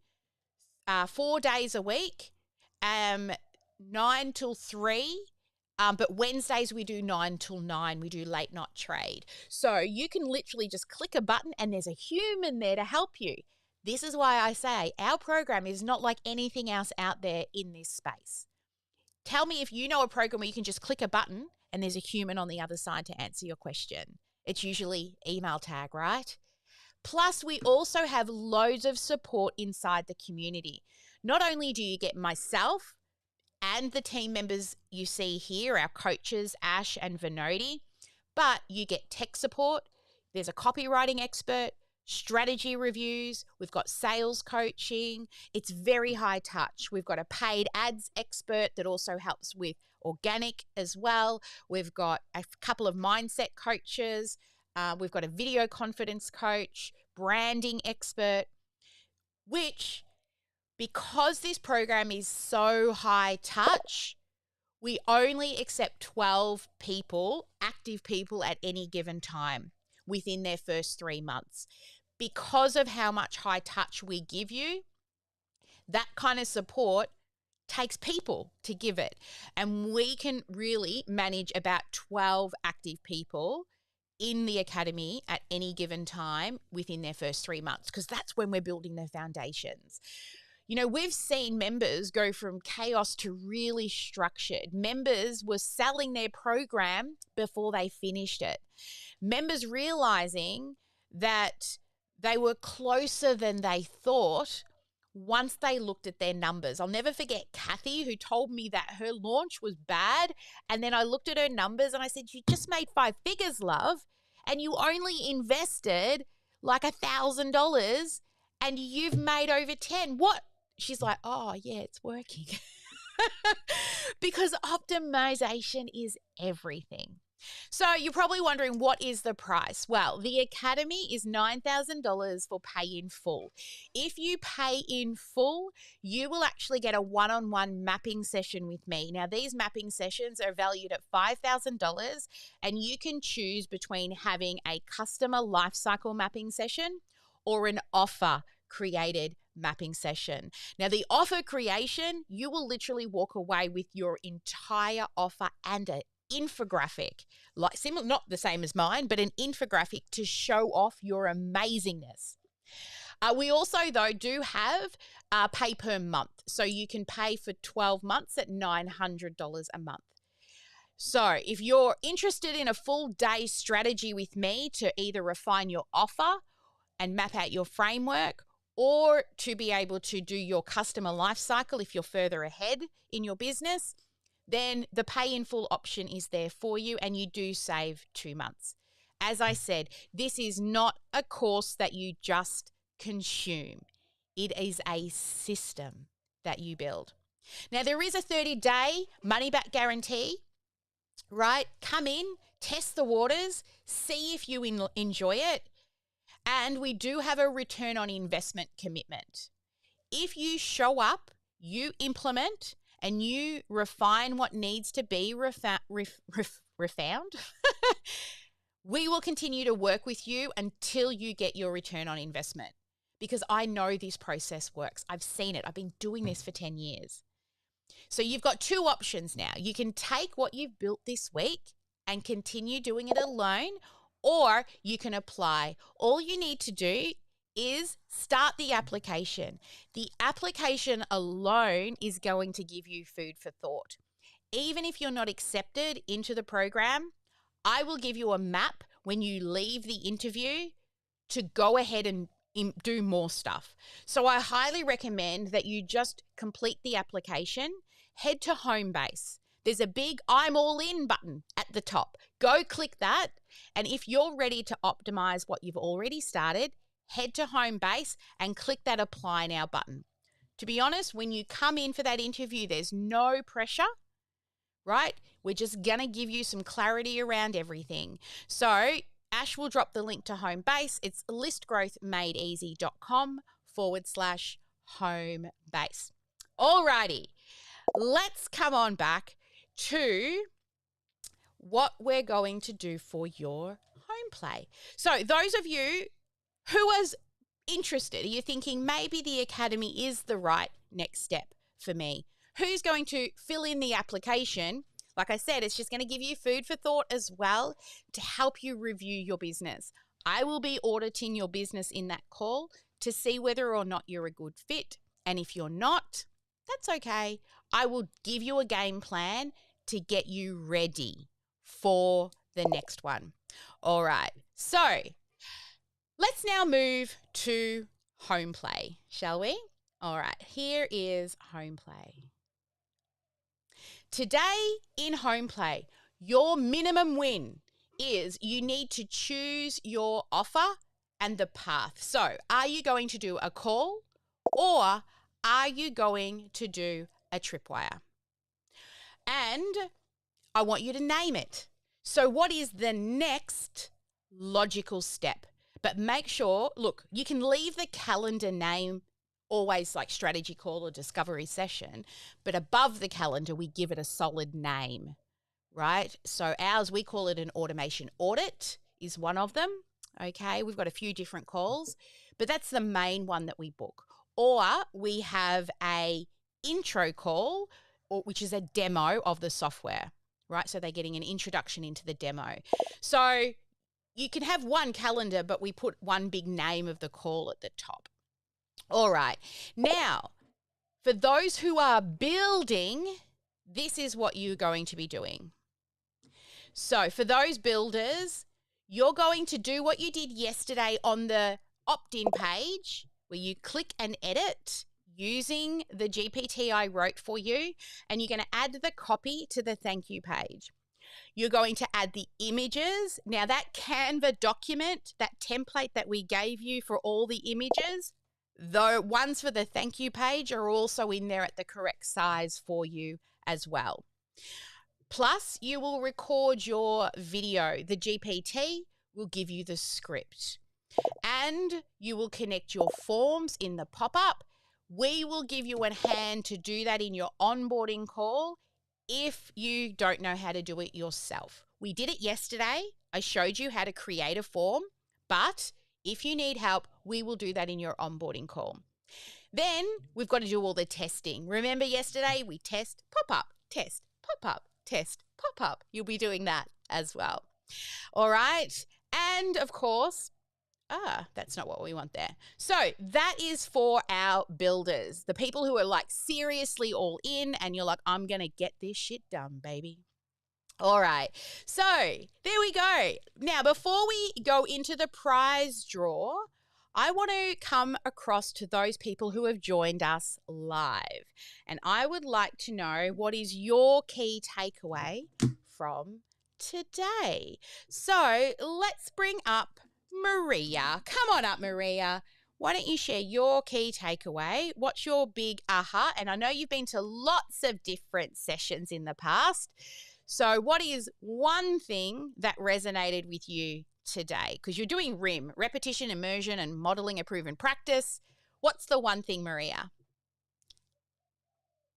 4 days a week, 9 till 3. But Wednesdays we do 9 till 9. We do late night trade. So you can literally just click a button and there's a human there to help you. This is why I say our program is not like anything else out there in this space. Tell me if you know a program where you can just click a button and there's a human on the other side to answer your question. It's usually email tag, right? Plus, we also have loads of support inside the community. Not only do you get myself and the team members you see here, our coaches, Ash and Vinodi, but you get tech support. There's a copywriting expert, strategy reviews. We've got sales coaching. It's very high touch. We've got a paid ads expert that also helps with organic as well. We've got a couple of mindset coaches. We've got a video confidence coach, branding expert, which, because this program is so high touch, we only accept 12 people, active people at any given time within their first 3 months. Because of how much high touch we give you, that kind of support takes people to give it. And we can really manage about 12 active people in the academy at any given time within their first 3 months, because that's when we're building their foundations. You know, we've seen members go from chaos to really structured. Members were selling their program before they finished it. Members realizing that they were closer than they thought once they looked at their numbers. I'll never forget Kathy, who told me that her launch was bad. And then I looked at her numbers and I said, you just made 5 figures, love, and you only invested like $1,000 and you've made over 10. What? She's like, oh, yeah, it's working. Because optimization is everything. So you're probably wondering, what is the price? Well, the academy is $9,000 for pay in full. If you pay in full, you will actually get a one-on-one mapping session with me. Now, these mapping sessions are valued at $5,000, and you can choose between having a customer lifecycle mapping session or an offer created mapping session. Now, the offer creation, you will literally walk away with your entire offer and an infographic, like similar, not the same as mine, but an infographic to show off your amazingness. We also, though, do have pay per month. So you can pay for 12 months at $900 a month. So if you're interested in a full day strategy with me to either refine your offer and map out your framework, or to be able to do your customer life cycle if you're further ahead in your business, then the pay in full option is there for you, and you do save 2 months. As I said, this is not a course that you just consume. It is a system that you build. Now, there is a 30-day money-back guarantee, right? Come in, test the waters, see if you enjoy it. And we do have a return on investment commitment. If you show up, you implement, and you refine what needs to be refound, We will continue to work with you until you get your return on investment, because I know this process works. I've seen it. I've been doing this for 10 years. So you've got two options now. You can take what you've built this week and continue doing it alone, or you can apply. All you need to do is start the application. The application alone is going to give you food for thought. Even if you're not accepted into the program, I will give you a map when you leave the interview to go ahead and do more stuff. So I highly recommend that you just complete the application, head to Homebase. There's a big I'm all in button at the top. Go click that. And if you're ready to optimize what you've already started, head to Homebase and click that apply now button. To be honest, when you come in for that interview, there's no pressure, right? We're just going to give you some clarity around everything. So Ash will drop the link to Homebase. It's listgrowthmadeeasy.com/homebase. Alrighty, let's come on back to what we're going to do for your home play. So those of you who was interested, are you thinking maybe the academy is the right next step for me? Who's going to fill in the application? Like I said, it's just going to give you food for thought as well to help you review your business. I will be auditing your business in that call to see whether or not you're a good fit. And if you're not, that's okay. I will give you a game plan to get you ready for the next one. All right. So let's now move to home play, shall we? All right. Here is home play. Today in home play, your minimum win is you need to choose your offer and the path. So are you going to do a call or are you going to do a tripwire? And I want you to name it. So what is the next logical step? But make sure, look, you can leave the calendar name always like strategy call or discovery session, but above the calendar, we give it a solid name, right? So ours, we call it an automation audit is one of them, okay? We've got a few different calls, but that's the main one that we book. Or we have a intro call, which is a demo of the software, right? So they're getting an introduction into the demo. So you can have one calendar, but we put one big name of the call at the top. All right. Now, for those who are building, this is what you're going to be doing. So for those builders, you're going to do what you did yesterday on the opt-in page where you click and edit using the GPT I wrote for you, and you're going to add the copy to the thank you page. You're going to add the images. Now that Canva document, that template that we gave you for all the images, the ones for the thank you page are also in there at the correct size for you as well. Plus, you will record your video. The GPT will give you the script. And you will connect your forms in the pop-up. We will give you a hand to do that in your onboarding call if you don't know how to do it yourself. We did it yesterday. I showed you how to create a form, but if you need help, we will do that in your onboarding call. Then we've got to do all the testing. Remember yesterday we test, pop-up, test, pop-up, test, pop-up. You'll be doing that as well. All right. And of course, that's not what we want there. So that is for our builders, the people who are like seriously all in and you're like, I'm going to get this shit done, baby. All right. So there we go. Now, before we go into the prize draw, I want to come across to those people who have joined us live. And I would like to know, what is your key takeaway from today? So let's bring up Maria. Come on up, Maria. Why don't you share your key takeaway? What's your big aha? And I know you've been to lots of different sessions in the past. So what is one thing that resonated with you today? Because you're doing RIM, repetition, immersion, and modeling a proven practice. What's the one thing, Maria?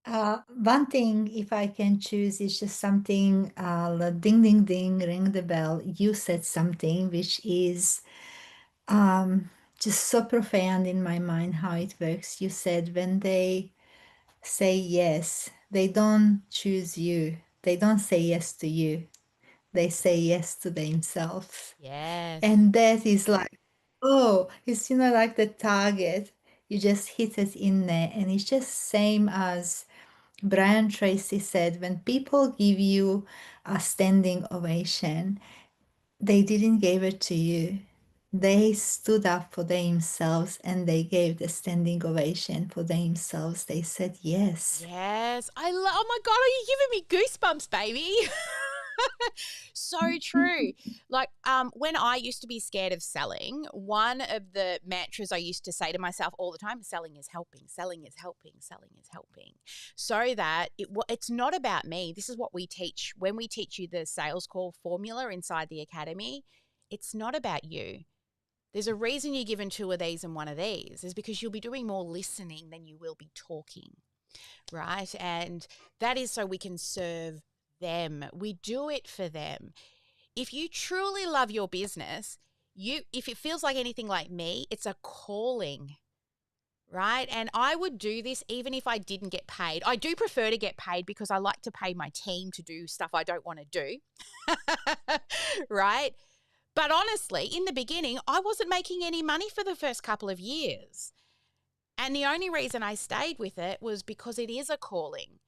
One thing, if I can choose, is just something, ding, ding, ding, ring the bell. You said something which is um, just so profound in my mind how it works. You said when they say yes, they don't choose you. They don't say yes to you. They say yes to themselves. Yes. And that is like, oh, it's, like the target. You just hit it in there. And it's just same as Brian Tracy said, when people give you a standing ovation, they didn't give it to you. They stood up for themselves and they gave the standing ovation for themselves. They said yes. Yes. Oh my God, are you giving me goosebumps, baby? So true. Like, when I used to be scared of selling, one of the mantras I used to say to myself all the time, selling is helping, selling is helping, selling is helping. So that it's not about me. This is what we teach when we teach you the sales call formula inside the academy. It's not about you. There's a reason you're given 2 of these and 1 of these is because you'll be doing more listening than you will be talking, right? And that is so we can serve them. We do it for them. If you truly love your business, if it feels like anything like me, it's a calling, right? And I would do this even if I didn't get paid. I do prefer to get paid because I like to pay my team to do stuff I don't want to do, right? But honestly, in the beginning, I wasn't making any money for the first couple of years. And the only reason I stayed with it was because it is a calling.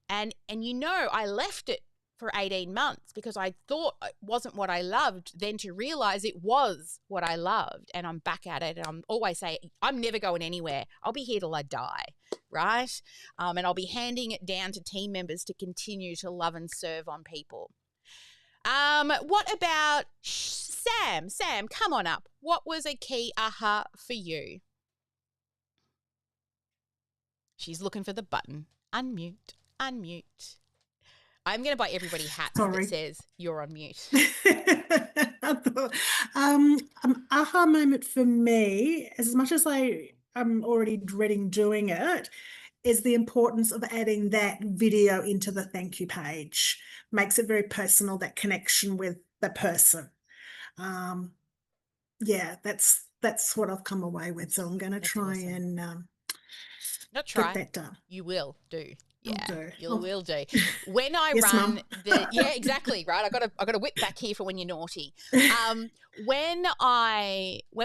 And I left it for 18 months because I thought it wasn't what I loved, then to realize it was what I loved. And I'm back at it. And I'm always saying, I'm never going anywhere. I'll be here till I die, right? And I'll be handing it down to team members to continue to love and serve on people. What about Sam? Sam, come on up. What was a key aha for you? She's looking for the button. Unmute, unmute. I'm going to buy everybody hats that Sorry. says you're on mute. Aha moment for me, as much as I'm already dreading doing it, is the importance of adding that video into the thank you page. Makes it very personal, that connection with the person. Yeah, that's what I've come away with. So I'm going to try awesome. and Not try. get that done. You will do. Yeah, I'll do. you will do. When I Yes, run Mum. yeah, exactly, right. I got a whip back here for when you're naughty. When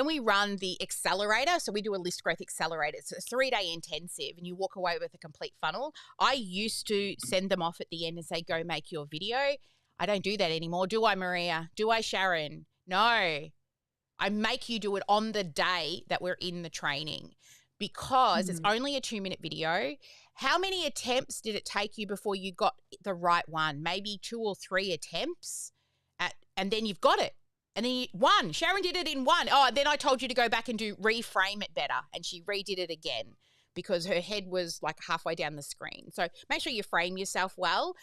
we run the accelerator, so we do a list growth accelerator. It's a 3-day intensive, and you walk away with a complete funnel. I used to send them off at the end and say, "Go make your video." I don't do that anymore. Do I, Maria? Do I, Sharon? No. I make you do it on the day that we're in the training because it's only a 2-minute video. How many attempts did it take you before you got the right one? Maybe 2 or 3 attempts and then you've got it. And then one. Sharon did it in one. Oh, then I told you to go back and reframe it better. And she redid it again because her head was like halfway down the screen. So make sure you frame yourself well.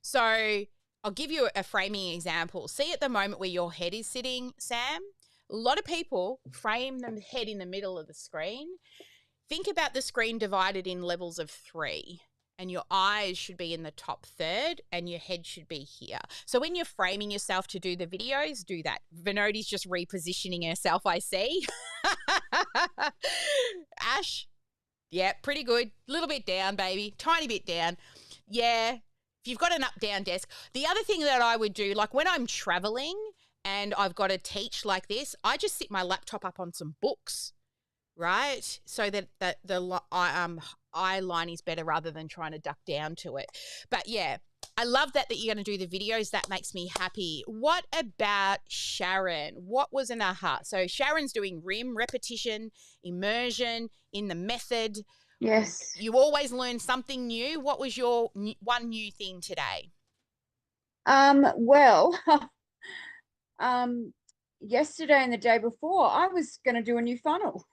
So I'll give you a framing example. See at the moment where your head is sitting, Sam? A lot of people frame the head in the middle of the screen. Think about the screen divided in levels of 3, and your eyes should be in the top third and your head should be here. So when you're framing yourself to do the videos, do that. Vinodi's just repositioning herself, I see. Ash, yeah, pretty good. A little bit down, baby. Tiny bit down. Yeah, if you've got an up-down desk. The other thing that I would do, like when I'm traveling and I've got to teach like this, I just sit my laptop up on some books, right? So that the eye line is better rather than trying to duck down to it. But yeah, I love that you're going to do the videos. That makes me happy. What about Sharon? What was an aha? So Sharon's doing repetition, immersion in the method. Yes. You always learn something new. What was your one new thing today? Well, yesterday and the day before, I was going to do a new funnel.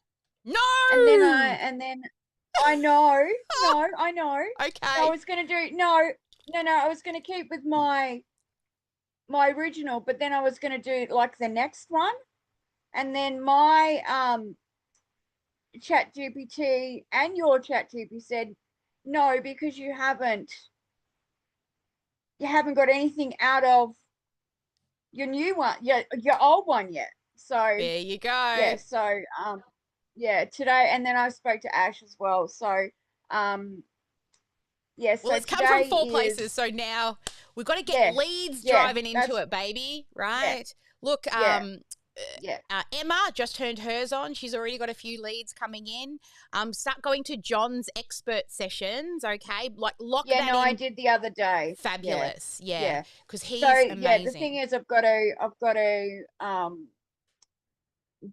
No. And then I know. No, I know. Okay. I was going to do I was going to keep with my original, but then I was going to do like the next one. And then my chat GPT and your chat GPT said, No, because you haven't got anything out of your new one, your old one yet. So There you go. yeah, so today, and then I spoke to Ash as well. So yeah, so Well, it's come from 4 today places, is so now we've got to get leads driving into it, baby, right? Look, Emma just turned hers on. She's already got a few leads coming in. Start going to John's expert sessions, okay? Like lock that in. I did the other day. Fabulous, yeah, because he's so amazing. the thing is, I've got to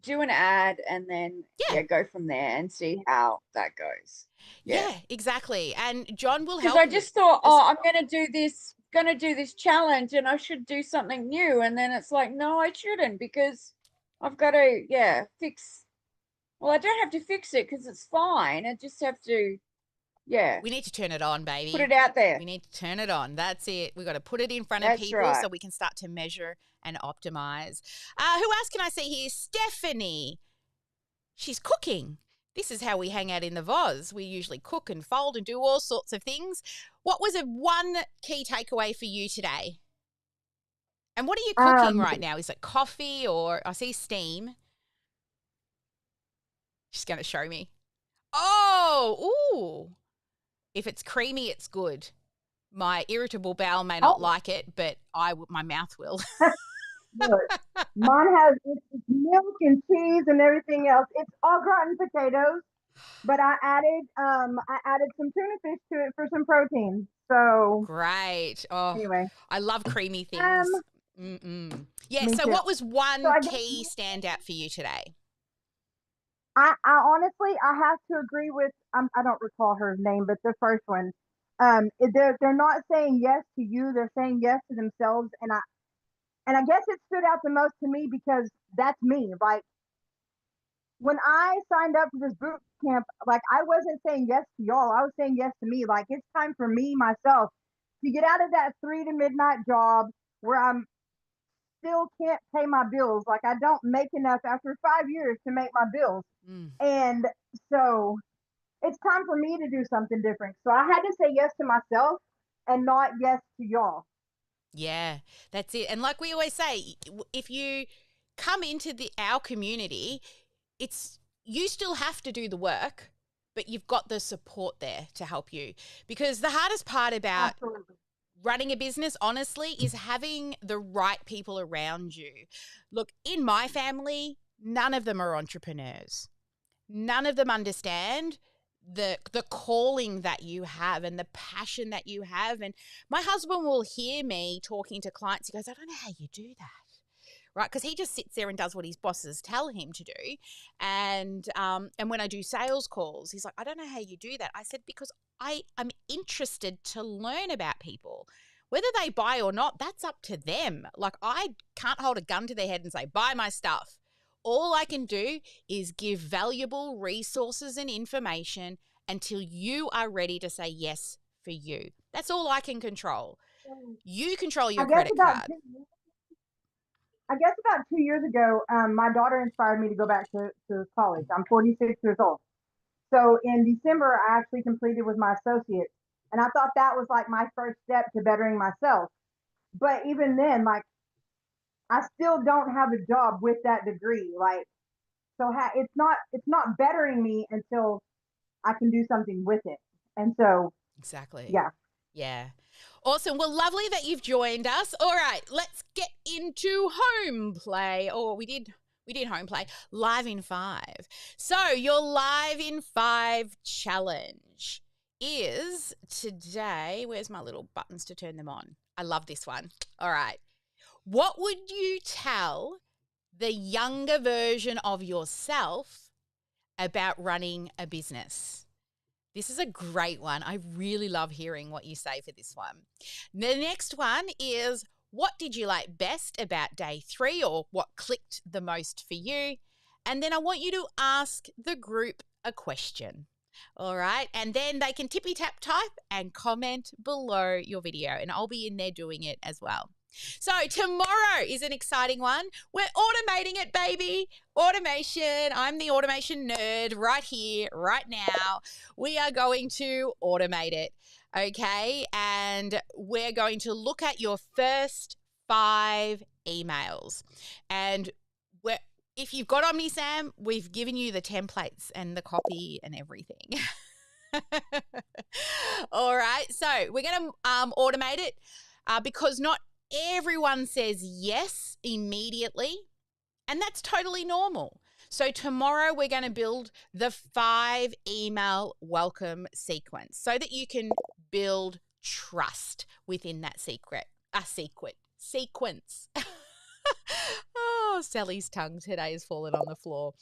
do an ad and then go from there and see how that goes. Yeah, exactly. And John will help. Because I just thought, I'm going to do this challenge and I should do something new. And then it's like, no, I shouldn't, because I've got to, fix. Well, I don't have to fix it because it's fine. I just have to, we need to turn it on, baby. Put it out there. We need to turn it on. That's it. We've got to put it in front of people so we can start to measure and optimize. Who else can I see here? Stephanie. She's cooking. This is how we hang out in the Voz. We usually cook and fold and do all sorts of things. What was one key takeaway for you today? And what are you cooking right now? Is it coffee or I see steam? She's going to show me. Oh, ooh. If it's creamy, it's good. My irritable bowel may not like it, but my mouth will. Look, mine has it's milk and cheese and everything else. It's au gratin potatoes, but I added some tuna fish to it for some protein. So great. Oh, anyway, I love creamy things. Yeah. So, what was one key standout for you today? I honestly have to agree with I don't recall her name, but the first one. They're not saying yes to you. They're saying yes to themselves, and I guess it stood out the most to me because that's me. Like when I signed up for this boot camp, like I wasn't saying yes to y'all. I was saying yes to me. Like it's time for me, myself, to get out of that 3 to midnight job where I'm still can't pay my bills. Like I don't make enough after 5 years to make my bills. And so it's time for me to do something different. So I had to say yes to myself and not yes to y'all. Yeah, that's it. And like we always say, if you come into our community, you still have to do the work, but you've got the support there to help you. Because the hardest part about running a business, honestly, is having the right people around you. Look, in my family, none of them are entrepreneurs. None of them understand the calling that you have and the passion that you have. And my husband will hear me talking to clients. He goes, I don't know how you do that, right? Because he just sits there and does what his bosses tell him to do. And when I do sales calls, he's like, I don't know how you do that. I said, because I am interested to learn about people. Whether they buy or not, that's up to them. Like I can't hold a gun to their head and say, buy my stuff. All I can do is give valuable resources and information until you are ready to say yes for you. That's all I can control. You control your credit card. I guess about 2 years ago, my daughter inspired me to go back to college. I'm 46 years old. So in December, I actually completed with my associates. And I thought that was like my first step to bettering myself. But even then, like, I still don't have a job with that degree. Like, so it's not bettering me until I can do something with it. And so exactly. Yeah. Awesome. Well, lovely that you've joined us. All right, let's get into home play. Oh, we did home play. Live in 5. So your Live in 5 challenge is today. Where's my little buttons to turn them on? I love this one. All right. What would you tell the younger version of yourself about running a business? This is a great one. I really love hearing what you say for this one. The next one is, what did you like best about day 3, or what clicked the most for you? And then I want you to ask the group a question. All right. And then they can tippy tap type and comment below your video, and I'll be in there doing it as well. So tomorrow is an exciting one. We're automating it, baby. Automation. I'm the automation nerd right here, right now. We are going to automate it, okay? And we're going to look at your first 5 emails. And if you've got OmniSam, we've given you the templates and the copy and everything. All right. So we're going to automate it because not everyone says yes immediately, and that's totally normal. So tomorrow we're going to build the 5 email welcome sequence so that you can build trust within that sequence. Oh, Sally's tongue today has fallen on the floor.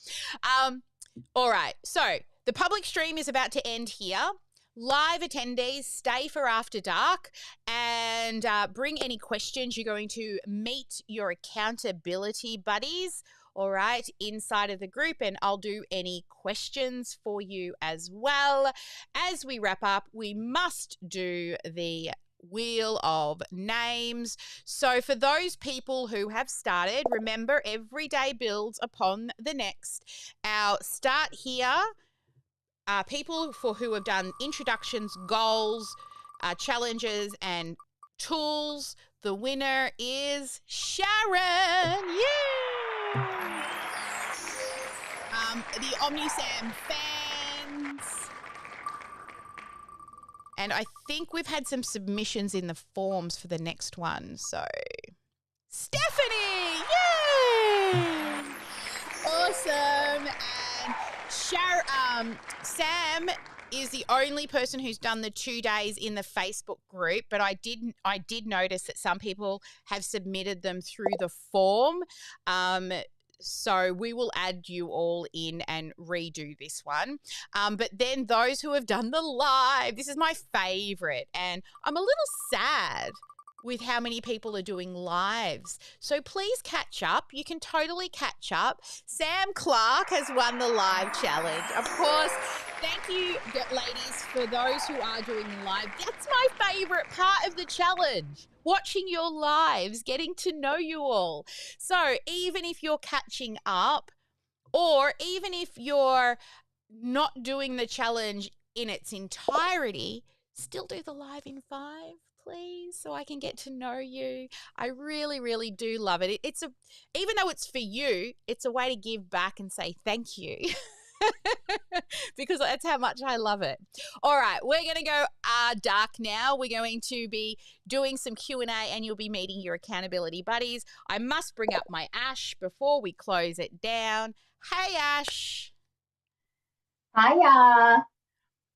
All right. So the public stream is about to end here. Live attendees, stay for after dark and bring any questions. You're going to meet your accountability buddies, all right, inside of the group, and I'll do any questions for you as well. As we wrap up, we must do the wheel of names. So for those people who have started, remember every day builds upon the next. Our start here, people who have done introductions, goals, challenges, and tools. The winner is Sharon. Yay! The OmniSam fans. And I think we've had some submissions in the forms for the next one. So, Stephanie, yay! Awesome. And Sam is the only person who's done the 2 days in the Facebook group, but I did notice that some people have submitted them through the form. So we will add you all in and redo this one. But then those who have done the live, this is my favorite, and I'm a little sad with how many people are doing lives. So please catch up. You can totally catch up. Sam Clark has won the live challenge. Of course, thank you, ladies, for those who are doing live. That's my favorite part of the challenge. Watching your lives, getting to know you all. So even if you're catching up, or even if you're not doing the challenge in its entirety, still do the live in 5, please, so I can get to know you. I really, really do love it. Even though it's for you, it's a way to give back and say thank you. Because that's how much I love it. All right, we're going to go dark now. We're going to be doing some Q&A and you'll be meeting your accountability buddies. I must bring up my Ash before we close it down. Hey, Ash. Hiya.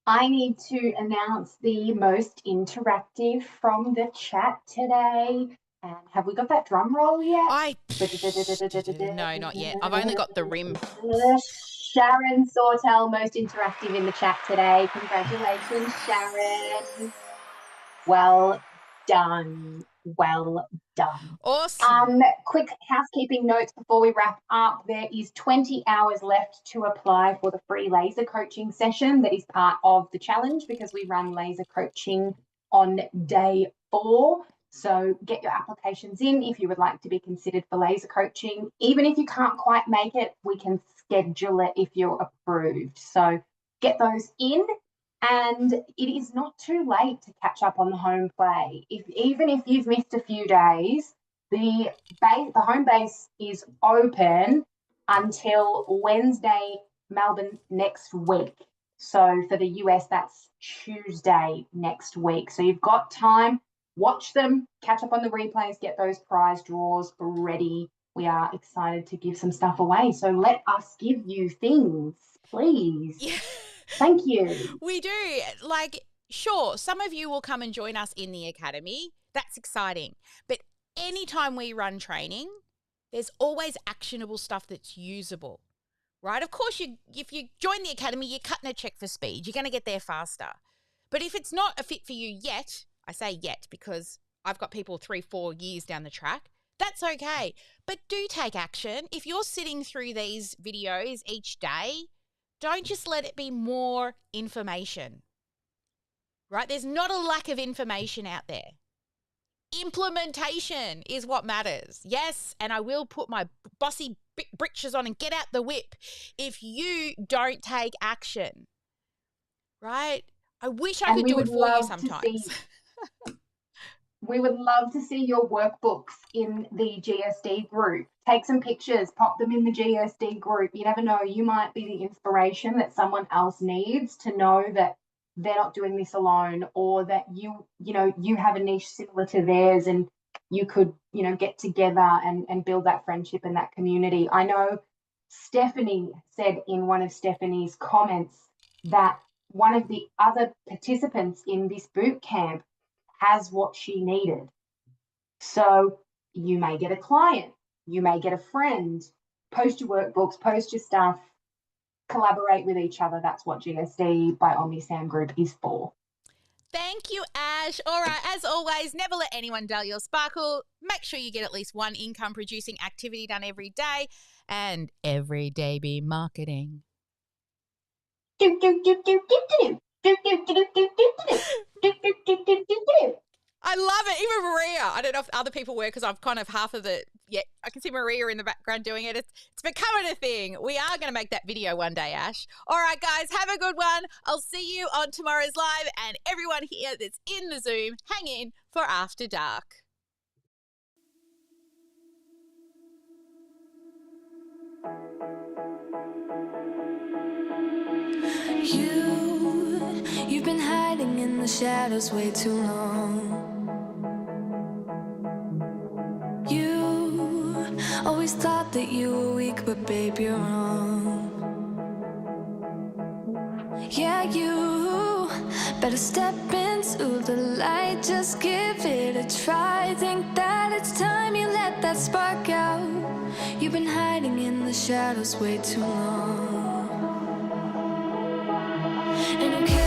I need to announce the most interactive from the chat today. And have we got that drum roll yet? No, not yet. I've only got the rim. Sharon Sawtell, most interactive in the chat today. Congratulations, Sharon. Well done. Well done. Awesome. Quick housekeeping notes before we wrap up. There is 20 hours left to apply for the free laser coaching session that is part of the challenge, because we run laser coaching on day 4. So get your applications in if you would like to be considered for laser coaching. Even if you can't quite make it, we can schedule it if you're approved. So get those in. And it is not too late to catch up on the home play. Even if you've missed a few days, the home base is open until Wednesday, Melbourne, next week. So for the US, that's Tuesday next week. So you've got time. Watch them, catch up on the replays, get those prize draws ready. We are excited to give some stuff away. So let us give you things, please. Yeah. Thank you. We do. Sure, some of you will come and join us in the academy. That's exciting. But anytime we run training, there's always actionable stuff that's usable, right? Of course, if you join the academy, you're cutting a check for speed. You're going to get there faster. But if it's not a fit for you yet, I say yet because I've got people 3-4 years down the track, that's okay. But do take action. If you're sitting through these videos each day, Don't just let it be more information, right? There's not a lack of information out there. Implementation is what matters. Yes, and I will put my bossy britches on and get out the whip if you don't take action, right? I wish I could do it for you sometimes. We would love to see your workbooks in the GSD group. Take some pictures, pop them in the GSD group. You never know, you might be the inspiration that someone else needs to know that they're not doing this alone, or that you have a niche similar to theirs, and you could, get together and build that friendship and that community. I know Stephanie said in one of Stephanie's comments that one of the other participants in this boot camp has what she needed. So you may get a client, you may get a friend, post your workbooks, post your stuff, collaborate with each other. That's what GSD by OmniSam Group is for. Thank you, Ash. All right, as always, never let anyone dull your sparkle. Make sure you get at least one income-producing activity done every day, and every day be marketing. Do, do, do, do, do, do. Do, do, do, do, do, do, do. Do, do, do, do, do, do. I love it. Even Maria. I don't know if other people were, because I've kind of half of the, I can see Maria in the background doing it. It's becoming a thing. We are going to make that video one day, Ash. All right, guys, have a good one. I'll see you on tomorrow's live, and everyone here that's in the Zoom, hang in for After Dark. You've been hiding in the shadows way too long. You always thought that you were weak, but babe, you're wrong. Yeah, you better step into the light, just give it a try. Think that it's time you let that spark out. You've been hiding in the shadows way too long. And okay.